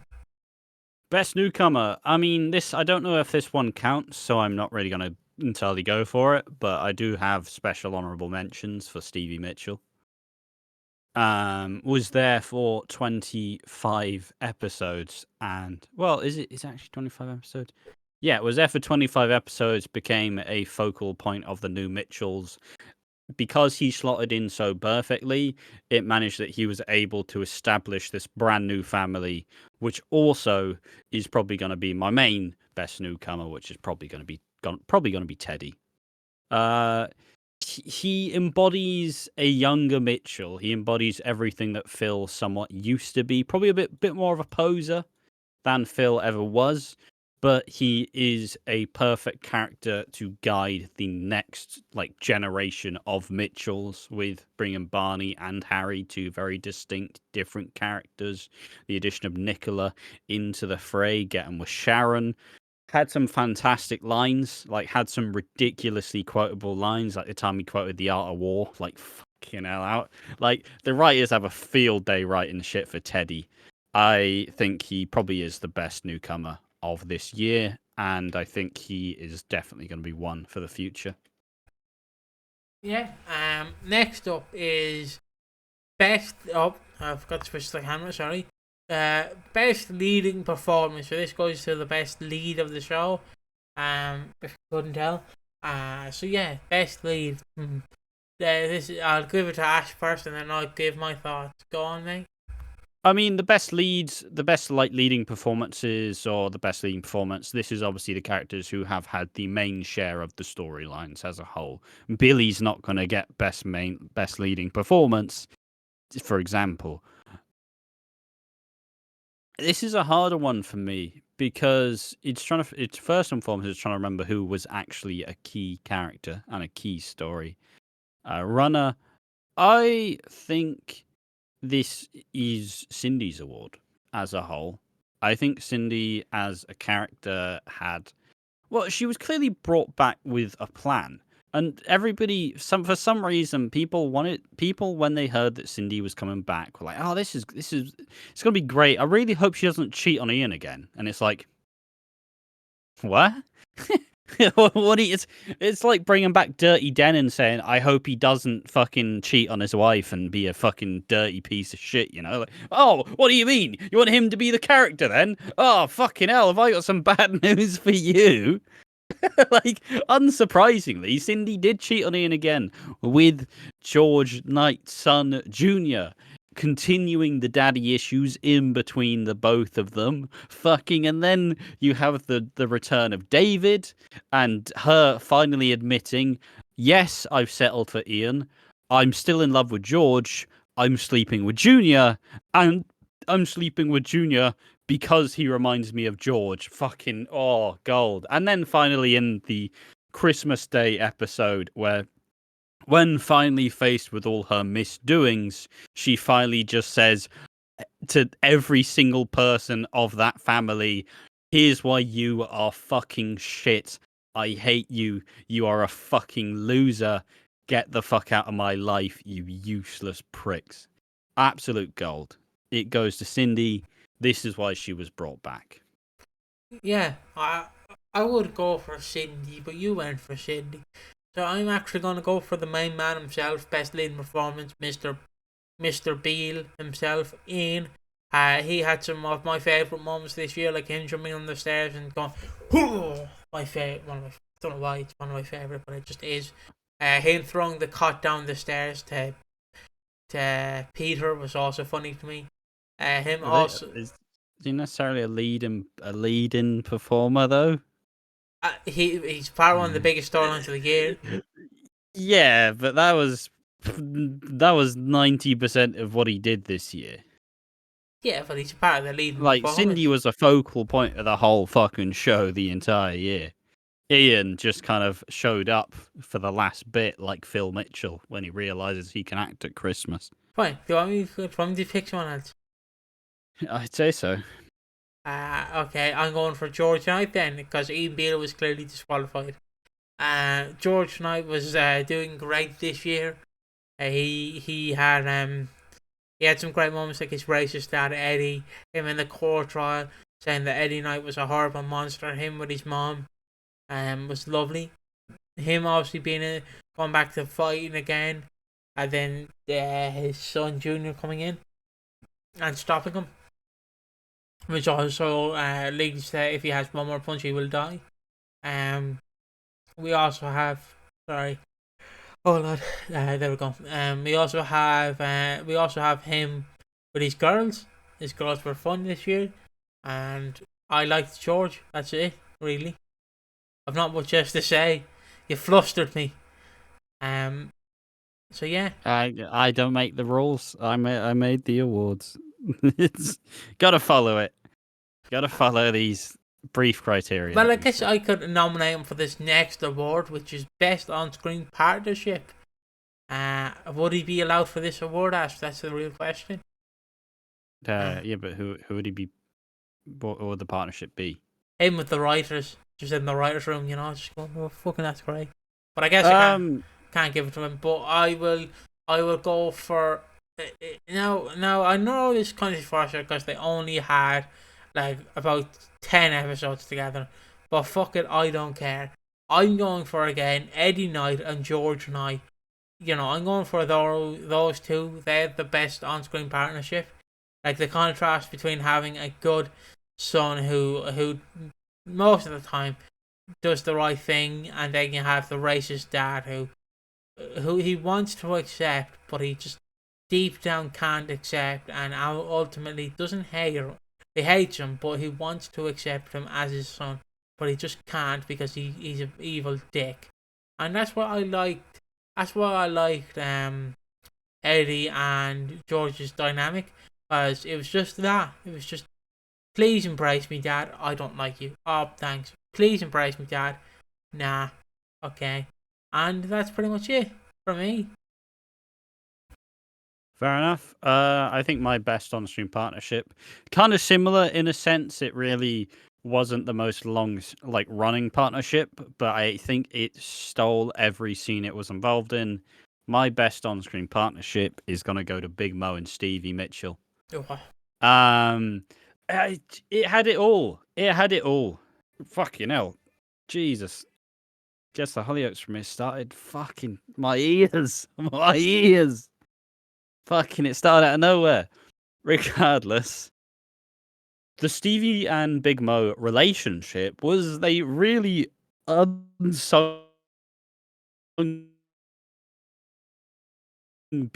Best newcomer. I mean, I don't know if this one counts, so I'm not really going to entirely go for it. But I do have special honourable mentions for Stevie Mitchell. Was there for 25 episodes, and is it actually 25 episodes? Yeah, it was there for 25 episodes, became a focal point of the new Mitchells. Because he slotted in so perfectly, it managed that he was able to establish this brand new family, which also is probably going to be my main best newcomer, which is probably going to be Teddy. He embodies a younger Mitchell. He embodies everything that Phil somewhat used to be. Probably a bit more of a poser than Phil ever was, but he is a perfect character to guide the next generation of Mitchells, with bringing Barney and Harry, two very distinct, different characters. The addition of Nicola into the fray, getting with Sharon. Had some fantastic lines, had some ridiculously quotable lines, like the time he quoted The Art of War, fucking hell out. The writers have a field day writing shit for Teddy. I think he probably is the best newcomer of this year, and I think he is definitely going to be one for the future. Yeah. Next up is best. Oh, I forgot to switch the camera. Sorry. Best leading performance. So this goes to the best lead of the show. If you couldn't tell. So yeah, best lead. I'll give it to Ash first, and then I'll give my thoughts. Go on, mate. I mean, the best leading performances, or the best leading performance, this is obviously the characters who have had the main share of the storylines as a whole. Billy's not going to get best leading performance, for example. This is a harder one for me because it's first and foremost, it's trying to remember who was actually a key character and a key story. Runner, I think this is Cindy's award as a whole. I think Cindy as a character she was clearly brought back with a plan. And everybody, for some reason, people when they heard that Cindy was coming back were like, "Oh, this is it's gonna be great. I really hope she doesn't cheat on Ian again." And it's like, what? It's like bringing back Dirty Den and saying, "I hope he doesn't fucking cheat on his wife and be a fucking dirty piece of shit." Oh, what do you mean? You want him to be the character then? Oh, fucking hell! Have I got some bad news for you? Unsurprisingly, Cindy did cheat on Ian again with George Knight's son, Junior, continuing the daddy issues in between the both of them. And then you have the return of David and her finally admitting, yes, I've settled for Ian. I'm still in love with George. I'm sleeping with Junior, and I'm sleeping with Junior because he reminds me of George. Gold. And then finally in the Christmas Day episode, when finally faced with all her misdoings, she finally just says to every single person of that family, "Here's why you are fucking shit. I hate you. You are a fucking loser. Get the fuck out of my life, you useless pricks." Absolute gold. It goes to Cindy. This is why she was brought back. Yeah, I would go for Cindy, but you went for Cindy. So I'm actually going to go for the main man himself, best leading performance, Mr. Beale himself, Ian. He had some of my favourite moments this year, like him jumping on the stairs and going, "Hoo!" My favourite, I don't know why it's one of my favourite, but it just is. Him throwing the cot down the stairs to Peter was also funny to me. Him also. Is he necessarily a leading performer though? He's part of one of the biggest storylines of the year. Yeah, but that was 90% of what he did this year. Yeah, but he's part of the leading Like, performance. Cindy was a focal point of the whole fucking show the entire year. Ian just kind of showed up for the last bit, like Phil Mitchell, when he realizes he can act at Christmas. Fine. Do you want me to pick someone else? I'd say so. Okay, I'm going for George Knight then, because Ian Beale was clearly disqualified. George Knight was doing great this year. He had some great moments, like his racist dad Eddie, him in the court trial, saying that Eddie Knight was a horrible monster. Him with his mom, was lovely. Him obviously going back to fighting again, and then his son Junior coming in and stopping him, which also leads to, if he has one more punch, he will die. We also have, sorry, oh lord, there we go. We also have him with his girls. His girls were fun this year, and I liked George. That's it, really. I've not much else to say. You flustered me. So yeah. I don't make the rules. I made the awards. It's gotta follow it. Gotta follow these brief criteria. Well, I guess I could nominate him for this next award, which is Best On-Screen Partnership. Would he be allowed for this award, Ash? That's the real question. Yeah, but who would he be? What would the partnership be? Him with the writers, just in the writers' room, just going, "Oh, fucking that's great." But I guess I can't give it to him. But I will go for. Now I know this country for sure because they only had like about 10 episodes together. But fuck it, I don't care. I'm going for again Eddie Knight and George Knight. I'm going for those two. They're the best on-screen partnership. Like the contrast between having a good son who most of the time does the right thing, and then you have the racist dad who he wants to accept, but he just deep down can't accept, and ultimately doesn't hate him. He hates him, but he wants to accept him as his son, but he just can't because he's an evil dick. And that's what I liked. That's what I liked. Eddie and George's dynamic, because it was just that. It was just, please embrace me, Dad. I don't like you. Oh, thanks. Please embrace me, Dad. Nah. Okay. And that's pretty much it for me. Fair enough. I think my best on-screen partnership, kind of similar in a sense. It really wasn't the most running partnership, but I think it stole every scene it was involved in. My best on-screen partnership is gonna go to Big Mo and Stevie Mitchell. It had it all. It had it all. Fucking hell, Jesus. Guess the Hollyoaks from it started. Fucking my ears. Fucking it started out of nowhere. Regardless, the Stevie and Big Mo relationship was they really unsung beauty.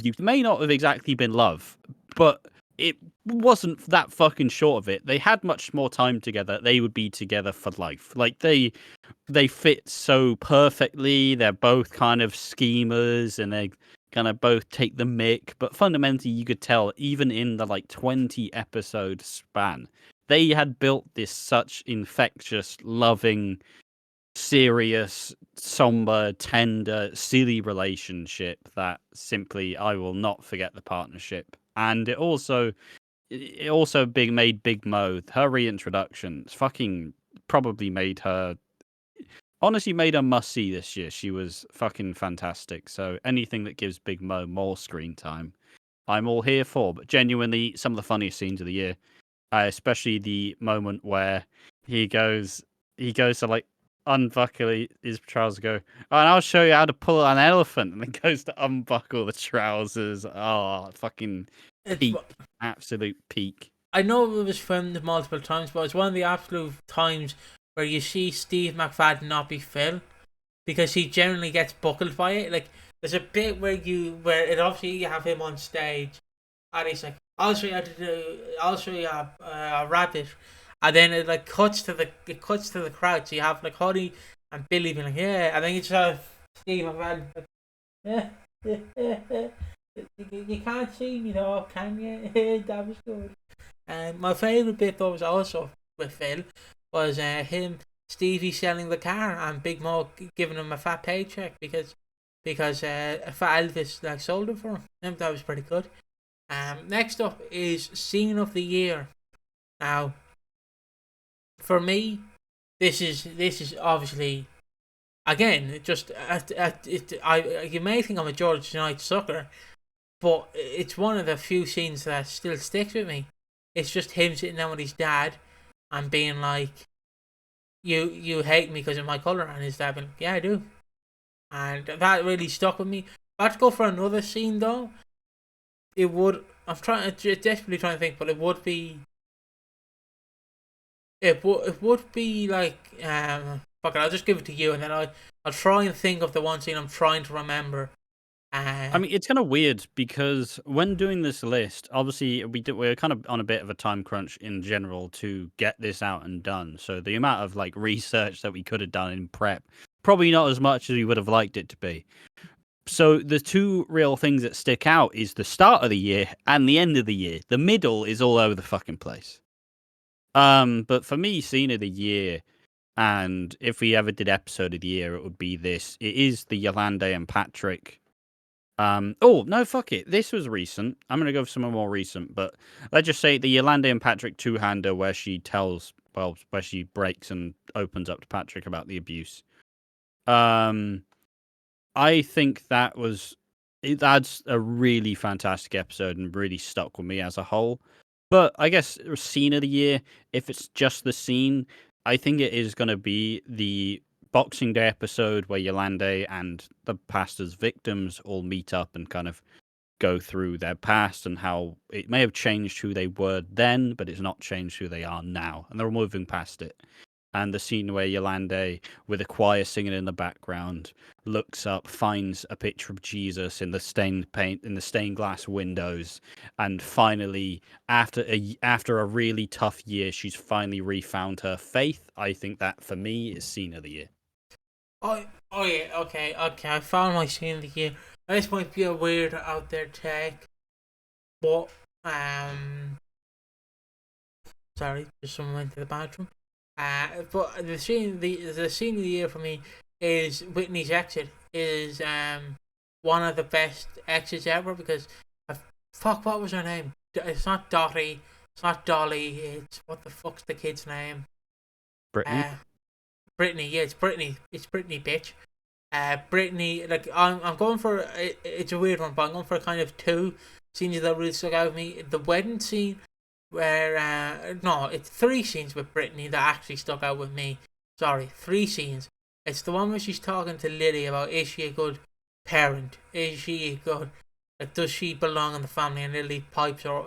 It may not have exactly been love, but it wasn't that fucking short of it. They had much more time together. They would be together for life. Like they fit so perfectly. They're both kind of schemers and they kind of both take the mick, but fundamentally you could tell even in the 20 episode span, they had built this such infectious, loving, serious, somber, tender, silly relationship that simply I will not forget the partnership. And it also made Big Mo, her reintroduction, fucking probably made her must see this year. She was fucking fantastic. So anything that gives Big Mo more screen time, I'm all here for. But genuinely, some of the funniest scenes of the year, especially the moment where he goes to like unbuckle his trousers, go, oh, and I'll show you how to pull an elephant, and then goes to unbuckle the trousers. Oh, fucking peak, absolute peak. I know it was filmed multiple times, but it's one of the absolute times where you see Steve McFadden not be Phil, because he generally gets buckled by it. Like, there's a bit where it obviously you have him on stage, and he's like, I'll show you how to do, I'll show you a rabbit, and then it like cuts to the crowd. So you have like Honey and Billy being like, yeah, and then you just have Steve McFadden like, yeah, yeah. You can't see me though, can you? That was good. And my favourite bit though was also with Phil was Stevie selling the car and Big Mo giving him a fat paycheck because Fat Elvis like sold it for him. I think that was pretty good. Next up is Scene of the Year. Now, for me, this is obviously, again, just you may think I'm a George Knight sucker, but it's one of the few scenes that still sticks with me. It's just him sitting down with his dad and being like, you hate me because of my colour, and his dad being like, yeah, I do. And that really stuck with me. If I had to go for another scene though, I'm desperately trying to think, but it would be like, fuck it, I'll just give it to you, and then I'll try and think of the one scene I'm trying to remember. I mean, it's kind of weird because when doing this list, obviously we're kind of on a bit of a time crunch in general to get this out and done. So the amount of like research that we could have done in prep, probably not as much as we would have liked it to be. So the two real things that stick out is the start of the year and the end of the year. The middle is all over the fucking place. But for me, scene of the year, and if we ever did episode of the year, it would be this. It is the Yolande and Patrick. Oh no, fuck it. This was recent. I'm gonna go for somewhere more recent, but let's just say the Yolande and Patrick two-hander where she breaks and opens up to Patrick about the abuse. I think that's a really fantastic episode and really stuck with me as a whole. But I guess scene of the year, if it's just the scene, I think it is going to be the Boxing Day episode where Yolande and the pastor's victims all meet up and kind of go through their past and how it may have changed who they were then, but it's not changed who they are now. And they're moving past it. And the scene where Yolande, with a choir singing in the background, looks up, finds a picture of Jesus in the stained glass windows, and finally, after a really tough year, she's finally refound her faith. I think that for me is scene of the year. Oh yeah, okay. I found my scene of the year. This might be a weird out there take, but sorry, just someone went to the bathroom. But the scene of the year for me is Whitney's exit. Is one of the best exits ever because what was her name? It's not Dottie. It's not Dolly. It's what the fuck's the kid's name? Brittany. Brittany. Yeah, it's Brittany. It's Brittany, bitch. Brittany. Like I'm going for. It's a weird one, but I'm going for kind of two scenes that really stuck out with me. The wedding scene. Where no, it's three scenes with Brittany that actually stuck out with me. Sorry, three scenes. It's the one where she's talking to Lily about, is she a good parent? Is she a good, like, does she belong in the family? And Lily lifts her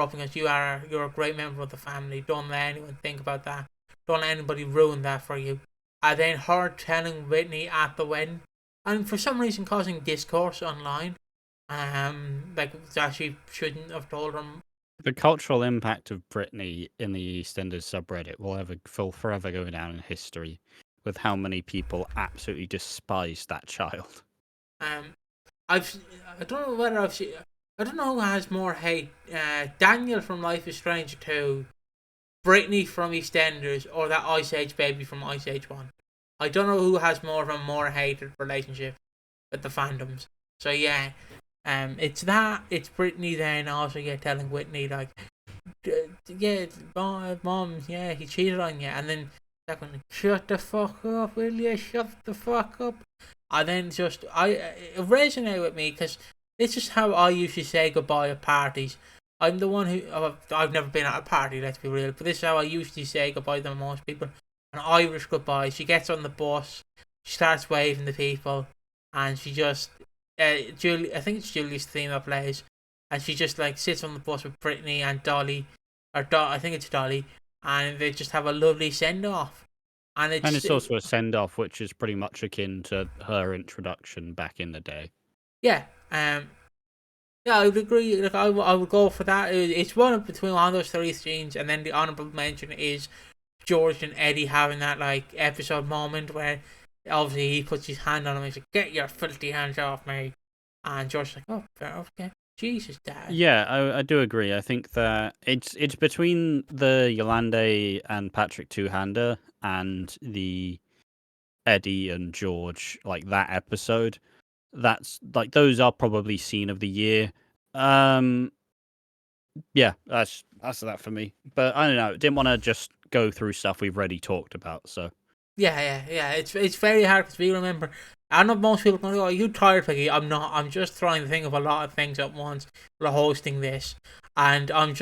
up and goes, you're a great member of the family. Don't let anyone think about that. Don't let anybody ruin that for you. And then her telling Whitney at the wedding, and for some reason causing discourse online. Like that she shouldn't have told him. The cultural impact of Britney in the EastEnders subreddit will forever go down in history, with how many people absolutely despise that child. I don't know who has more hate. Daniel from Life is Strange 2, Britney from EastEnders, or that Ice Age baby from Ice Age 1. I don't know who has more of a more hated relationship with the fandoms. So yeah. It's Brittany then also telling Whitney like, yeah, mom, yeah, he cheated on you, and then that one, shut the fuck up, will you? Shut the fuck up. And then it resonated with me because it's just how I usually say goodbye at parties. I'm the one who I've never been at a party. Let's be real, but this is how I usually say goodbye to most people. An Irish goodbye. She gets on the bus, she starts waving to people, and she just Julie. I think it's Julie's theme that plays, and she just like sits on the bus with Brittany and Dolly, I think it's Dolly, and they just have a lovely send off. And it's also a send off, which is pretty much akin to her introduction back in the day. Yeah, yeah, I would agree. Like I would go for that. It's one between one of those three scenes, and then the honorable mention is George and Eddie having that like episode moment where obviously he puts his hand on him and he's like, "Get your filthy hands off me," and George's like, "Oh, fair, okay, Jesus, Dad." Yeah, I do agree. I think that it's between the Yolande and Patrick two-hander and the Eddie and George, like that episode. That's like those are probably scene of the year. Yeah, that's that for me. But I don't know. Didn't want to just go through stuff we've already talked about. So Yeah. It's very hard because we remember. I know most people going, "Oh, are you tired, Piggy?" I'm not. I'm just trying to think of a lot of things at once. We're hosting this, and I'm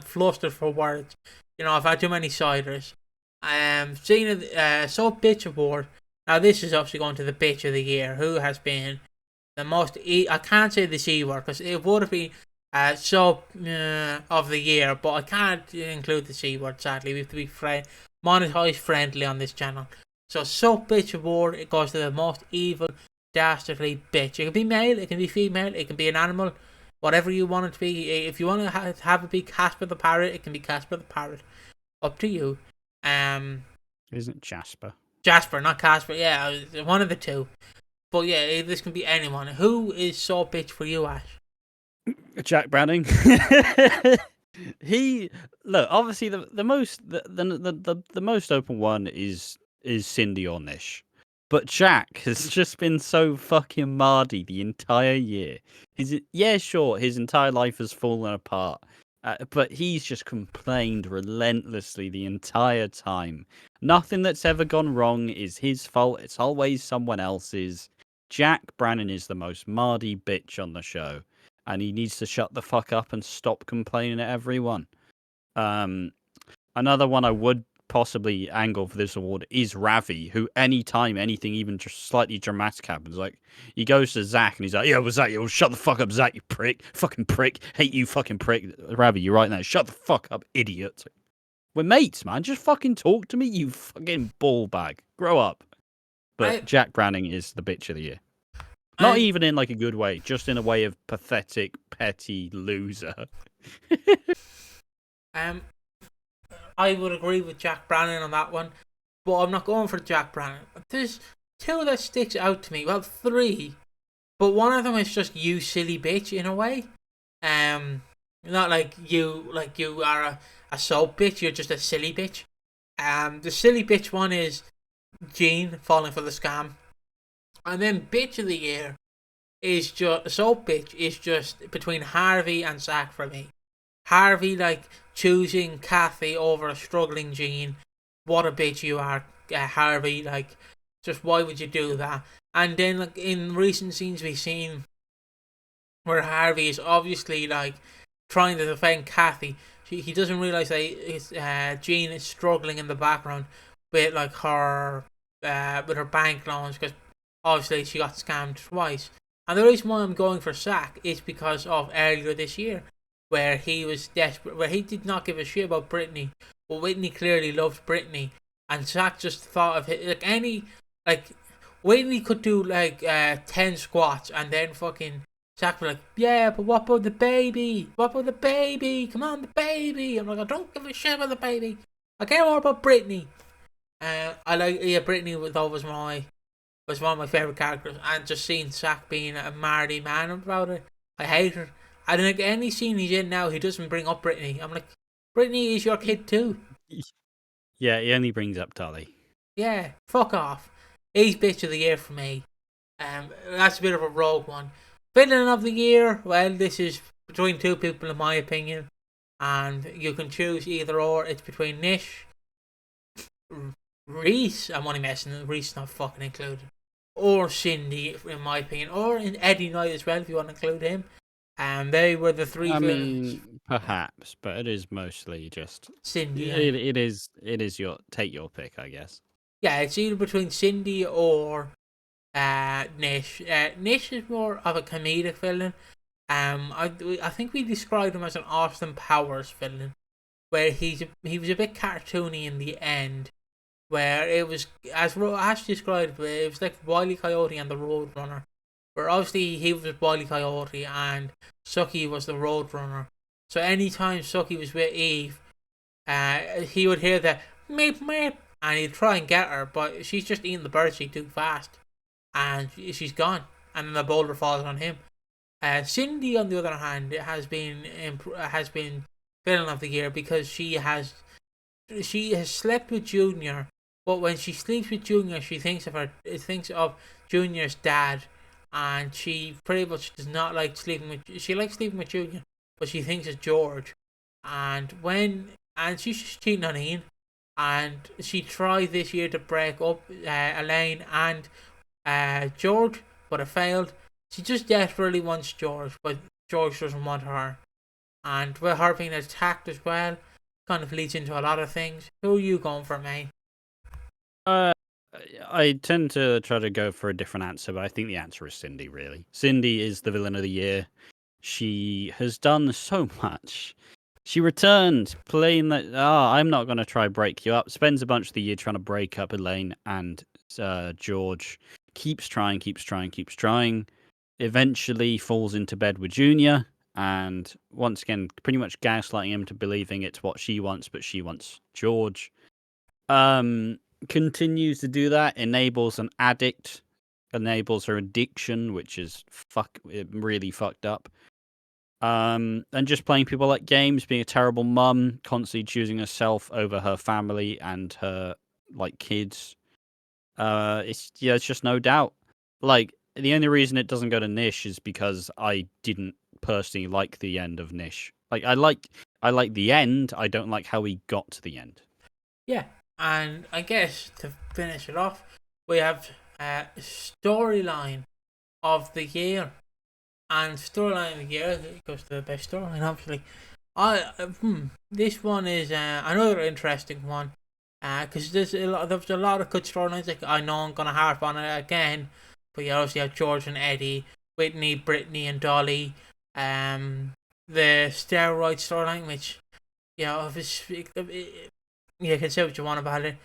flustered for words. You know, I've had too many ciders. Seeing Soap Bitch Award. Now this is obviously going to the Bitch of the Year. Who has been the most? I can't say the C word because it would have been Soap of the Year, but I can't include the C word. Sadly, we have to be monetized friendly on this channel. So Soap Bitch Award, it goes to the most evil, dastardly bitch. It can be male, it can be female, it can be an animal, whatever you want it to be. If you want to have it be Casper the Parrot, it can be Casper the Parrot. Up to you. Isn't Jasper? Jasper, not Casper. Yeah, one of the two. But yeah, this can be anyone. Who is Soap Bitch for you, Ash? Jack Browning. He obviously the most open one is Cindy or Nish, but Jack has just been so fucking mardy the entire year. His entire life has fallen apart, but he's just complained relentlessly the entire time. Nothing that's ever gone wrong is his fault. It's always someone else's. Jack Brannon is the most mardy bitch on the show, and he needs to shut the fuck up and stop complaining at everyone. Another one I would possibly angle for this award is Ravi, who anytime anything even just slightly dramatic happens, like he goes to Zach and he's like, "Yeah, what's that? Yo, shut the fuck up, Zach, you prick, fucking prick, hate you, fucking prick." Ravi, you're right now. Shut the fuck up, idiot. We're mates, man. Just fucking talk to me, you fucking ball bag. Grow up. But Jack Browning is the bitch of the year. Not even in like a good way, just in a way of pathetic, petty loser. I would agree with Jack Brannon on that one, but I'm not going for Jack Brannon. There's two that sticks out to me. Well, three, but one of them is just you silly bitch in a way. Not like you are a soap bitch. You're just a silly bitch. The silly bitch one is Jean falling for the scam, and then bitch of the year is just soap bitch is just between Harvey and Zach for me. Harvey like choosing Kathy over a struggling Jean. What a bitch you are, Harvey. Like, just why would you do that? And then like in recent scenes we've seen where Harvey is obviously like trying to defend Kathy. He doesn't realise that Jean is struggling in the background with like her with her bank loans because obviously she got scammed twice. And the reason why I'm going for Zach is because of earlier this year, where he was desperate, where he did not give a shit about Brittany, but Whitney clearly loved Brittany, and Zach just thought of it Whitney could do like 10 squats, and then fucking Zach was like, "Yeah, but what about the baby? What about the baby? Come on, the baby!" I'm like, "I don't give a shit about the baby. I care more about Brittany." Brittany was one of my favourite characters, and just seeing Zach being a mardy man about it, I hate her. I don't think any scene he's in now, he doesn't bring up Brittany. I'm like, Brittany is your kid too. Yeah, he only brings up Dolly. Yeah, fuck off. He's bitch of the year for me. That's a bit of a rogue one. Villain of the year, well, this is between two people in my opinion, and you can choose either or. It's between Nish, Reese, I'm only messing, Reese not fucking included, or Cindy in my opinion, or in Eddie Knight as well if you want to include him. And they were the three I villains. mean, perhaps, but it is mostly just Cindy, it is your take your pick, I guess. yeah, it's either between Cindy or Nish. Nish is more of a comedic villain. I think we described him as an Austin Powers villain, where he was a bit cartoony in the end, where it was as Ash described it was like Wile E. Coyote and the Roadrunner, where obviously he was Wile E. Coyote and Suki was the Roadrunner. So anytime Suki was with Eve, he would hear the meep meep, and he'd try and get her, but she's just eating the birdseed too fast, and she's gone, and then the boulder falls on him. Cindy, on the other hand, has been villain of the year because she has slept with Junior, but when she sleeps with Junior, she thinks of Junior's dad, and she pretty much does not like sleeping with. She likes sleeping with Junior, but she thinks it's George, and she's just cheating on Ian, and she tried this year to break up Elaine and George, but it failed. She just desperately wants George, but George doesn't want her. And with her being attacked as well, kind of leads into a lot of things. Who are you going for, mate? Uh, I tend to try to go for a different answer, but I think the answer is Cindy, really. Cindy is the villain of the year. She has done so much. She returned, playing that, I'm not going to try break you up. Spends a bunch of the year trying to break up Elaine and George. Keeps trying. Eventually falls into bed with Junior. And once again, pretty much gaslighting him to believing it's what she wants, but she wants George. Continues to do that, enables an addict, enables her addiction, which is really fucked up. And just playing people like games, being a terrible mum, constantly choosing herself over her family and her like kids. It's just no doubt. Like the only reason it doesn't go to Nish is because I didn't personally like the end of Nish. Like I like the end. I don't like how he got to the end. Yeah, and I guess to finish it off, we have storyline of the year, and storyline of the year goes to the best storyline, obviously. This one is another interesting one, because there's a lot of good storylines. Like I know I'm gonna harp on it again, but you obviously have George and Eddie, Whitney, Brittany, and Dolly. The steroid storyline, which you know, you can say what you want about it,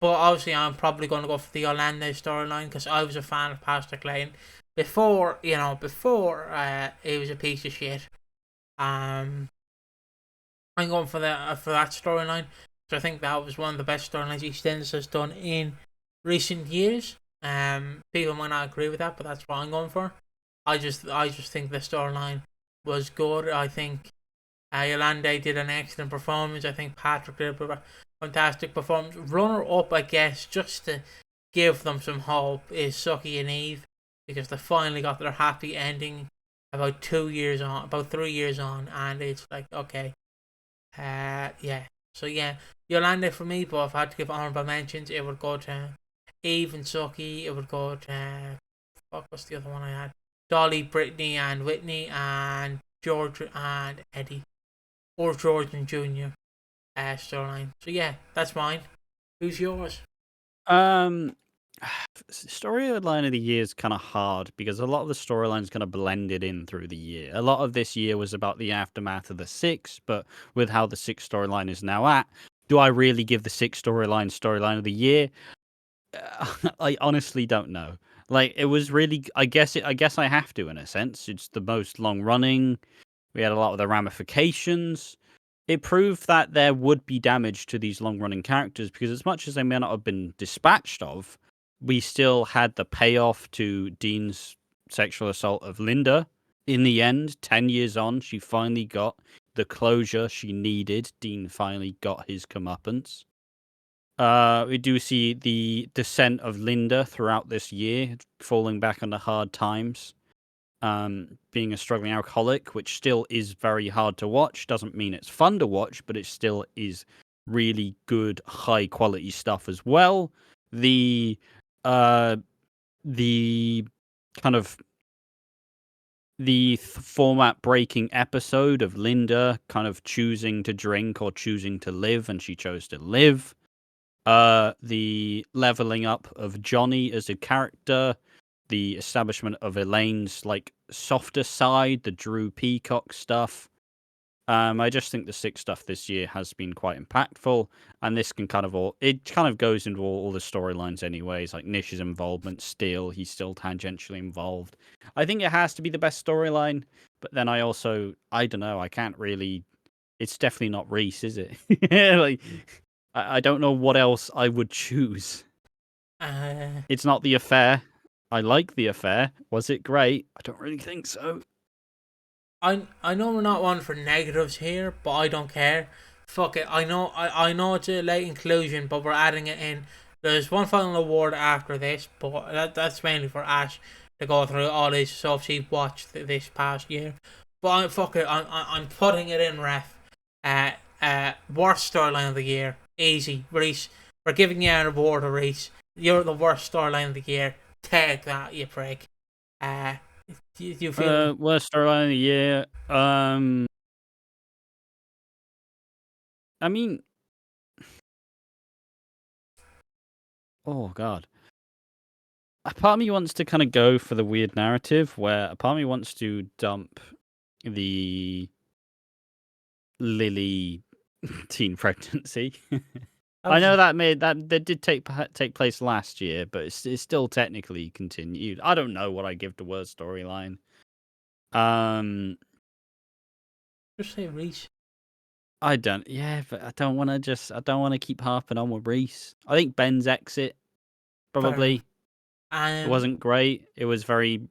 but obviously I'm probably going to go for the Orlando storyline because I was a fan of Pastor Clayton before it was a piece of shit. I'm going for that storyline. So I think that was one of the best storylines EastEnders has done in recent years. People might not agree with that, but that's what I'm going for. I just think the storyline was good. I think Yolande did an excellent performance. I think Patrick did a fantastic performance. Runner up, I guess, just to give them some hope, is Suki and Eve, because they finally got their happy ending about 3 years on, and it's like, okay, yeah. So yeah, Yolande for me, but if I had to give honorable mentions, it would go to Eve and Suki. It would go to what's the other one I had? Dolly, Brittany, and Whitney, and George and Eddie, or George and Junior storyline. So yeah, that's mine. Who's yours? Storyline of the year is kind of hard because a lot of the storylines kind of blended in through the year. A lot of this year was about the aftermath of the Six, but with how the Six storyline is now at, do I really give the Six storyline of the year? I honestly don't know. Like it was really, I guess I have to in a sense. It's the most long running. We had a lot of the ramifications. It proved that there would be damage to these long running characters because as much as they may not have been dispatched of, we still had the payoff to Dean's sexual assault of Linda. In the end, 10 years on, she finally got the closure she needed. Dean finally got his comeuppance. We do see the descent of Linda throughout this year, falling back under hard times. Being a struggling alcoholic, which still is very hard to watch. Doesn't mean it's fun to watch, but it still is really good, high quality stuff as well. The kind of the format breaking episode of Linda kind of choosing to drink or choosing to live, and she chose to live. The leveling up of Johnny as a character, the establishment of Elaine's like softer side, the Drew Peacock stuff. I just think the Six stuff this year has been quite impactful, and this can kind of goes into all the storylines anyways, like Nish's involvement still, he's still tangentially involved. I think it has to be the best storyline, but then I don't know, I can't really, it's definitely not Reese, is it? Like, I don't know what else I would choose. It's not The Affair. I like The Affair. Was it great? I don't really think so. I know we're not one for negatives here, but I don't care. Fuck it. I know it's a late inclusion, but we're adding it in. There's one final award after this, but that's mainly for Ash to go through all these stuff she's watched this past year. But I'm putting it in, ref. Worst storyline of the year. Easy, Reese. We're giving you an award to Reese. You're the worst storyline of the year. Take that, you prick. Do you feel worst storyline of the year? I mean, oh god. A part of me wants to kind of go for the weird narrative, where a part of me wants to dump the Lily teen pregnancy. I know that did take place last year, but it's still technically continued. I don't know what I give the worst storyline. Just say Reese. I don't. Yeah, but I don't want to keep harping on with Reese. I think Ben's exit probably it wasn't great. It was very,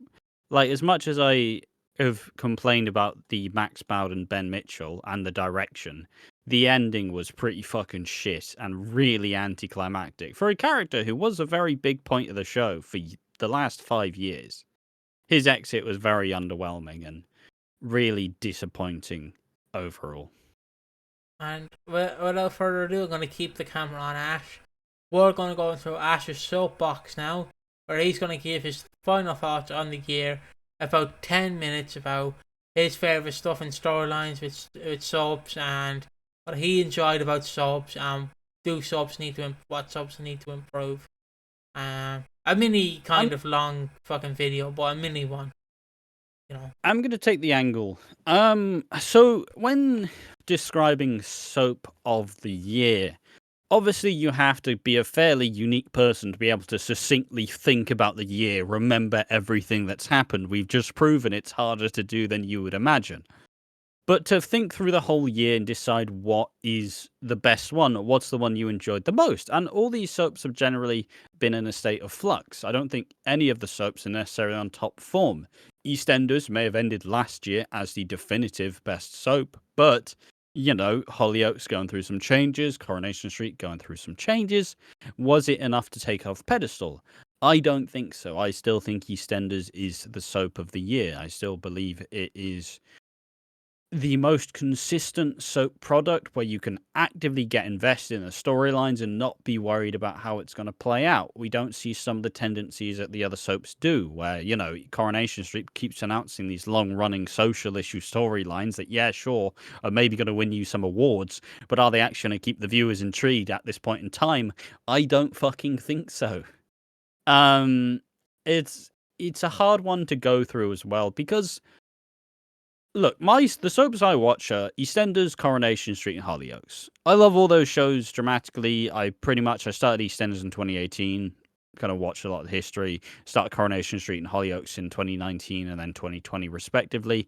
like, as much as I have complained about the Max Bowden, Ben Mitchell, and the direction, the ending was pretty fucking shit and really anticlimactic for a character who was a very big point of the show for the last 5 years. His exit was very underwhelming and really disappointing overall. And without further ado, I'm going to keep the camera on Ash. We're going to go into Ash's soapbox now, where he's going to give his final thoughts on the year, about 10 minutes about his favourite stuff in storylines with soaps and what he enjoyed about soaps and what soaps need to improve. A mini kind of long fucking video, but a mini one. You know. I'm going to take the angle. So when describing soap of the year, obviously you have to be a fairly unique person to be able to succinctly think about the year, remember everything that's happened. We've just proven it's harder to do than you would imagine. But to think through the whole year and decide what is the best one, what's the one you enjoyed the most. And all these soaps have generally been in a state of flux. I don't think any of the soaps are necessarily on top form. EastEnders may have ended last year as the definitive best soap, but, you know, Hollyoaks going through some changes, Coronation Street going through some changes. Was it enough to take off pedestal? I don't think so. I still think EastEnders is the soap of the year. I still believe it is the most consistent soap product where you can actively get invested in the storylines and not be worried about how it's going to play out. We don't see some of the tendencies that the other soaps do, where, you know, Coronation Street keeps announcing these long-running social issue storylines that, yeah, sure, are maybe going to win you some awards, but are they actually going to keep the viewers intrigued at this point in time? I don't fucking think so. It's a hard one to go through as well, because look, the soaps I watch are EastEnders, Coronation Street, and Hollyoaks. I love all those shows dramatically. I started EastEnders in 2018, kind of watched a lot of the history, started Coronation Street and Hollyoaks in 2019 and then 2020 respectively.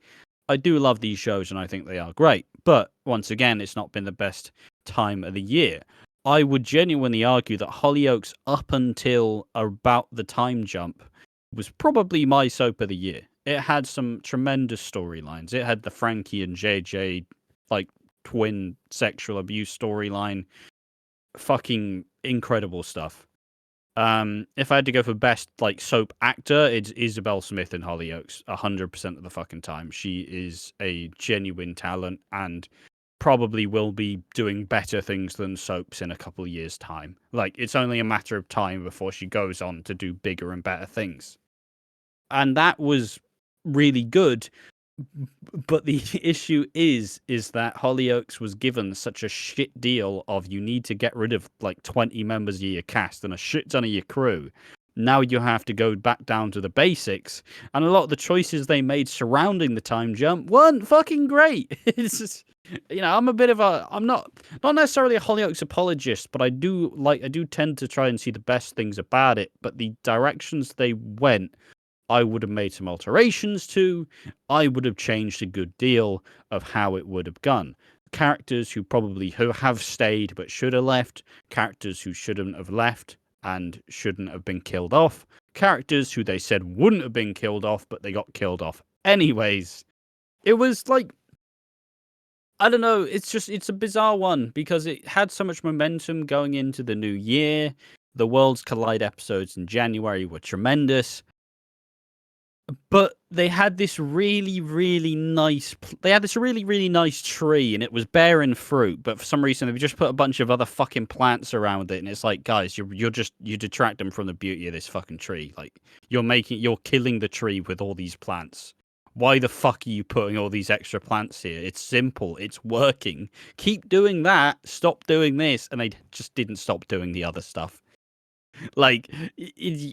I do love these shows and I think they are great, but once again, it's not been the best time of the year. I would genuinely argue that Hollyoaks, up until about the time jump, was probably my soap of the year. It had some tremendous storylines. It had the Frankie and JJ, like, twin sexual abuse storyline. Fucking incredible stuff. If I had to go for best, like, soap actor, it's Isabel Smith in Hollyoaks 100% of the fucking time. She is a genuine talent and probably will be doing better things than soaps in a couple of years' time. Like, it's only a matter of time before she goes on to do bigger and better things. And that was really good. But the issue is that Hollyoaks was given such a shit deal of you need to get rid of like 20 members of your cast and a shit ton of your crew. Now you have to go back down to the basics, and a lot of the choices they made surrounding the time jump weren't fucking great. It's just, I'm not necessarily a Hollyoaks apologist, but I do tend to try and see the best things about it. But the directions they went, I would have made some alterations to. I would have changed a good deal of how it would have gone. Characters who have stayed but should have left. Characters who shouldn't have left and shouldn't have been killed off. Characters who they said wouldn't have been killed off, but they got killed off anyways. It was like, I don't know, it's a bizarre one because it had so much momentum going into the new year. The Worlds Collide episodes in January were tremendous. But they had this really, really nice tree, and it was bearing fruit. But for some reason, they just put a bunch of other fucking plants around it, and it's like, guys, you detract them from the beauty of this fucking tree. Like you're killing the tree with all these plants. Why the fuck are you putting all these extra plants here? It's simple. It's working. Keep doing that. Stop doing this. And they just didn't stop doing the other stuff. Like,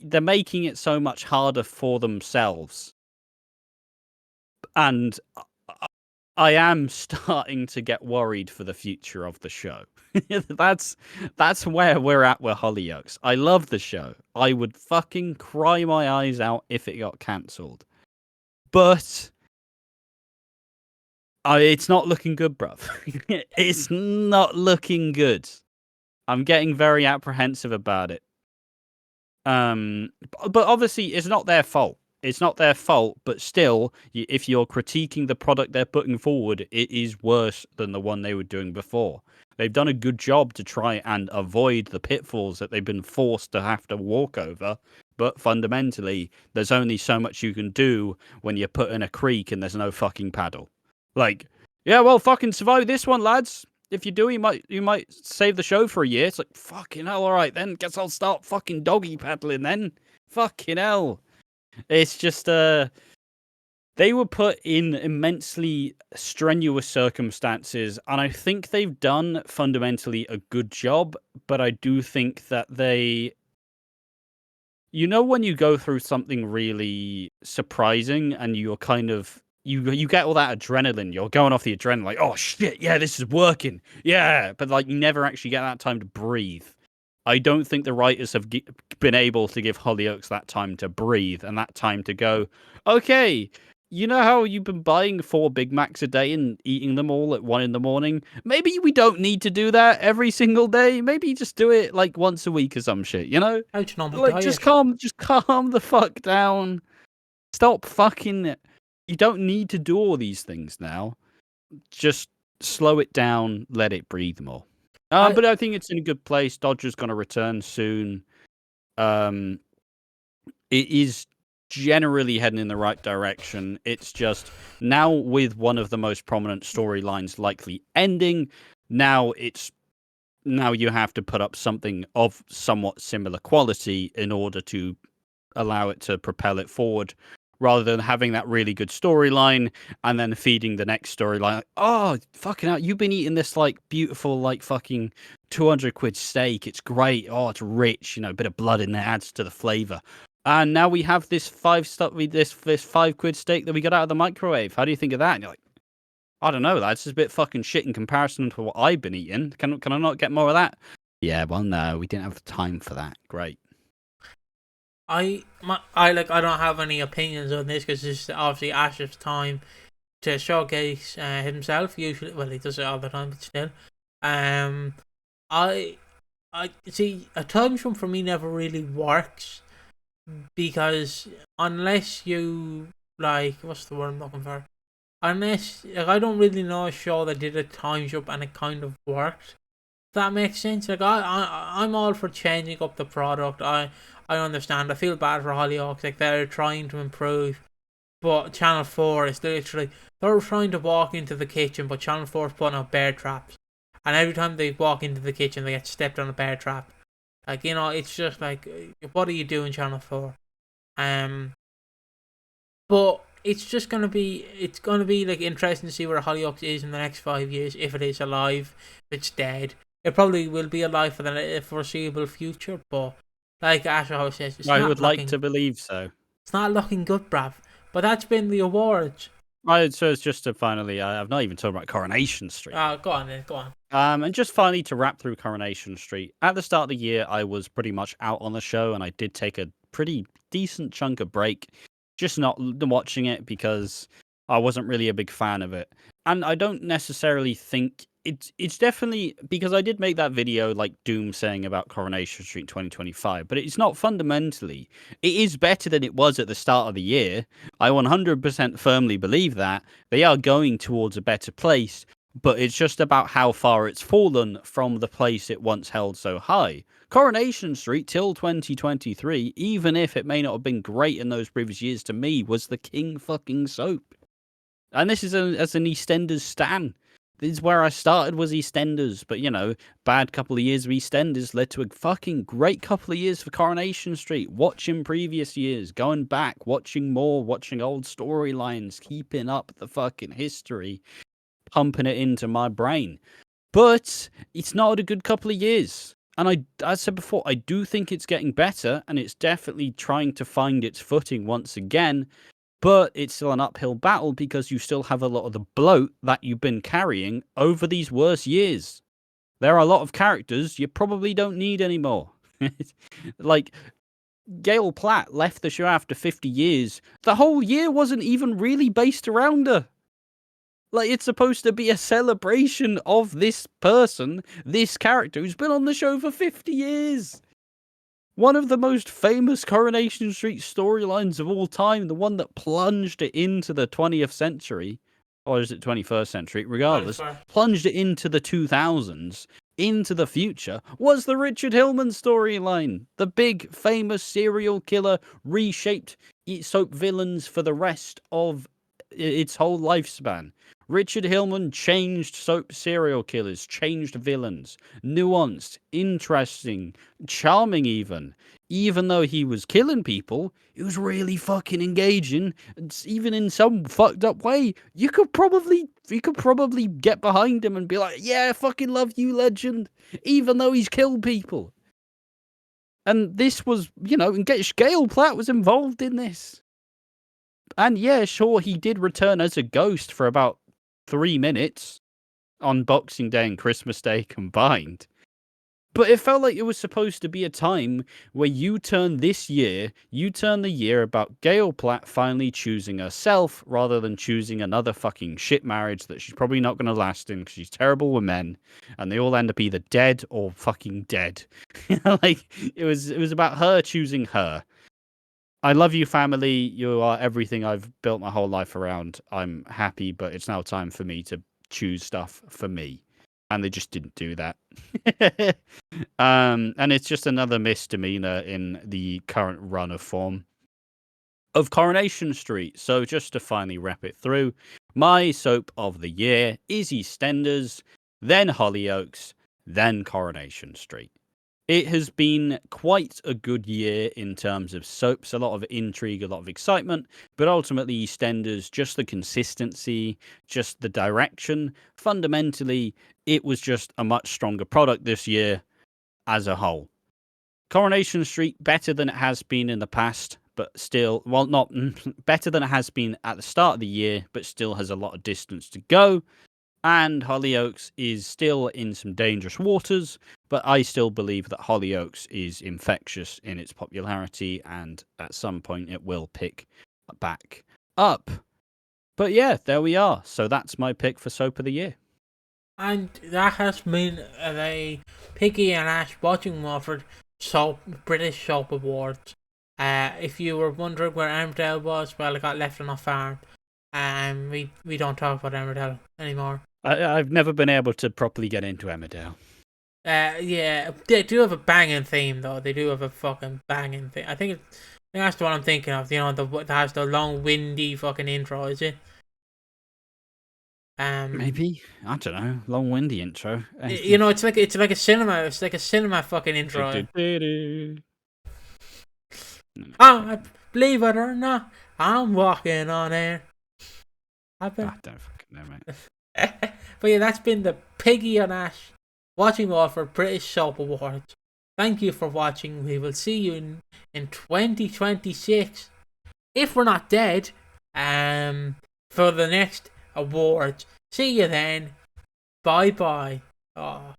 they're making it so much harder for themselves. And I am starting to get worried for the future of the show. That's where we're at with Hollyoaks. I love the show. I would fucking cry my eyes out if it got cancelled. But it's not looking good, bruv. It's not looking good. I'm getting very apprehensive about it. But obviously, it's not their fault. It's not their fault, but still, if you're critiquing the product they're putting forward, it is worse than the one they were doing before. They've done a good job to try and avoid the pitfalls that they've been forced to have to walk over. But fundamentally, there's only so much you can do when you're put in a creek and there's no fucking paddle. Like, yeah, well, fucking survive this one, lads. If you do, you might save the show for a year. It's like, fucking hell, all right, then. Guess I'll start fucking doggy paddling then. Fucking hell. It's just, they were put in immensely strenuous circumstances, and I think they've done fundamentally a good job, but I do think that they... when you go through something really surprising and you're kind of... You get all that adrenaline. You're going off the adrenaline, like, oh shit, yeah, this is working, yeah. But like, you never actually get that time to breathe. I don't think the writers have been able to give Hollyoaks that time to breathe and that time to go, okay, you know how you've been buying 4 Big Macs a day and eating them all at 1 a.m? Maybe we don't need to do that every single day. Maybe just do it like once a week or some shit, Like, just calm the fuck down. Stop fucking... You don't need to do all these things now. Just slow it down, let it breathe more. But I think it's in a good place. Dodger's going to return soon. It is generally heading in the right direction. It's just now with one of the most prominent storylines likely ending. Now you have to put up something of somewhat similar quality in order to allow it to propel it forward. Rather than having that really good storyline and then feeding the next storyline. Like, oh, fucking hell, you've been eating this, like, beautiful, like, fucking 200 quid steak. It's great. Oh, it's rich. A bit of blood in there adds to the flavour. And now we have this 5 quid steak that we got out of the microwave. How do you think of that? And you're like, I don't know, that's just a bit fucking shit in comparison to what I've been eating. Can I not get more of that? Yeah, well, no, we didn't have the time for that. Great. I don't have any opinions on this because it's obviously Ash's time to showcase himself. Usually, well, he does it all the time, but still. I see a time jump for me never really works because unless you what's the word I'm looking for? Unless I don't really know a show that did a time jump and it kind of worked. If that makes sense. Like I'm all for changing up the product. I understand. I feel bad for Hollyoaks. Like, they're trying to improve, but Channel 4 is literally... They're trying to walk into the kitchen, but Channel 4 is putting out bear traps. And every time they walk into the kitchen, they get stepped on a bear trap. Like, it's just like, what are you doing, Channel 4? But it's just gonna be like interesting to see where Hollyoaks is in the next 5 years, if it is alive, if it's dead. It probably will be alive for the foreseeable future, but like Ash always says, I would like to believe so. It's not looking good, bruv. But that's been the awards. So it's just to finally, I've not even talked about Coronation Street. Go on then, go on. And just finally to wrap through Coronation Street. At the start of the year, I was pretty much out on the show, and I did take a pretty decent chunk of break, just not watching it because I wasn't really a big fan of it. And I don't necessarily think it's definitely because I did make that video like Doom saying about Coronation Street 2025, but it's not fundamentally. It is better than it was at the start of the year. I 100% firmly believe that they are going towards a better place, but it's just about how far it's fallen from the place it once held so high. Coronation Street till 2023, even if it may not have been great in those previous years, to me was the king fucking soap. And this is as an EastEnders stan. This is where I started, was EastEnders, but you know, bad couple of years of EastEnders led to a fucking great couple of years for Coronation Street. Watching previous years, going back, watching more, watching old storylines, keeping up the fucking history, pumping it into my brain. But it's not a good couple of years. And I said before, I do think it's getting better, and it's definitely trying to find its footing once again. But it's still an uphill battle because you still have a lot of the bloat that you've been carrying over these worst years. There are a lot of characters you probably don't need anymore. Like, Gail Platt left the show after 50 years. The whole year wasn't even really based around her. Like, it's supposed to be a celebration of this person, this character who's been on the show for 50 years. One of the most famous Coronation Street storylines of all time, the one that plunged it into the 20th century, or is it 21st century, regardless, plunged it into the 2000s, into the future, was the Richard Hillman storyline. The big, famous serial killer reshaped soap villains for the rest of its whole lifespan. Richard Hillman changed soap serial killers, changed villains, nuanced, interesting, charming even. Even though he was killing people, it was really fucking engaging. Even in some fucked up way, you could probably get behind him and be like, yeah, fucking love you, legend. Even though he's killed people. And this was, you know, and Gail Platt was involved in this. And yeah, sure, he did return as a ghost for about 3 minutes on Boxing Day and Christmas Day combined. But it felt like it was supposed to be a time where you turn the year about Gail Platt finally choosing herself rather than choosing another fucking shit marriage that she's probably not going to last in because she's terrible with men and they all end up either dead or fucking dead. Like, it was about her choosing her. I love you, family. You are everything I've built my whole life around. I'm happy, but it's now time for me to choose stuff for me. And they just didn't do that. And it's just another misdemeanor in the current run of form of Coronation Street. So just to finally wrap it through, my soap of the year is EastEnders, then Hollyoaks, then Coronation Street. It has been quite a good year in terms of soaps, a lot of intrigue, a lot of excitement, but ultimately EastEnders, just the consistency, just the direction. Fundamentally, it was just a much stronger product this year as a whole. Coronation Street, better than it has been in the past, but still, well, not better than it has been at the start of the year, but still has a lot of distance to go. And Hollyoaks is still in some dangerous waters, but I still believe that Hollyoaks is infectious in its popularity, and at some point it will pick back up. But yeah, there we are. So that's my pick for Soap of the Year. And that has been the Piggy and Ash Watching Walford British Soap Awards. If you were wondering where Emmerdale was, well, it got left on a farm. We don't talk about Emmerdale anymore. I've never been able to properly get into Emmerdale. Yeah, they do have a banging theme though. They do have a fucking banging theme. I think that's the one I'm thinking of. You know, that has the long, windy fucking intro. Is it? Maybe, I don't know. Long, windy intro. You know, it's like a cinema. It's like a cinema fucking intro. Believe it or not, I'm walking on air. I don't fucking know, mate. But yeah, that's been the Piggy and Ash Watching Walford British Soap Awards. Thank you for watching. We will see you in 2026, if we're not dead, for the next awards. See you then. Bye bye. Oh.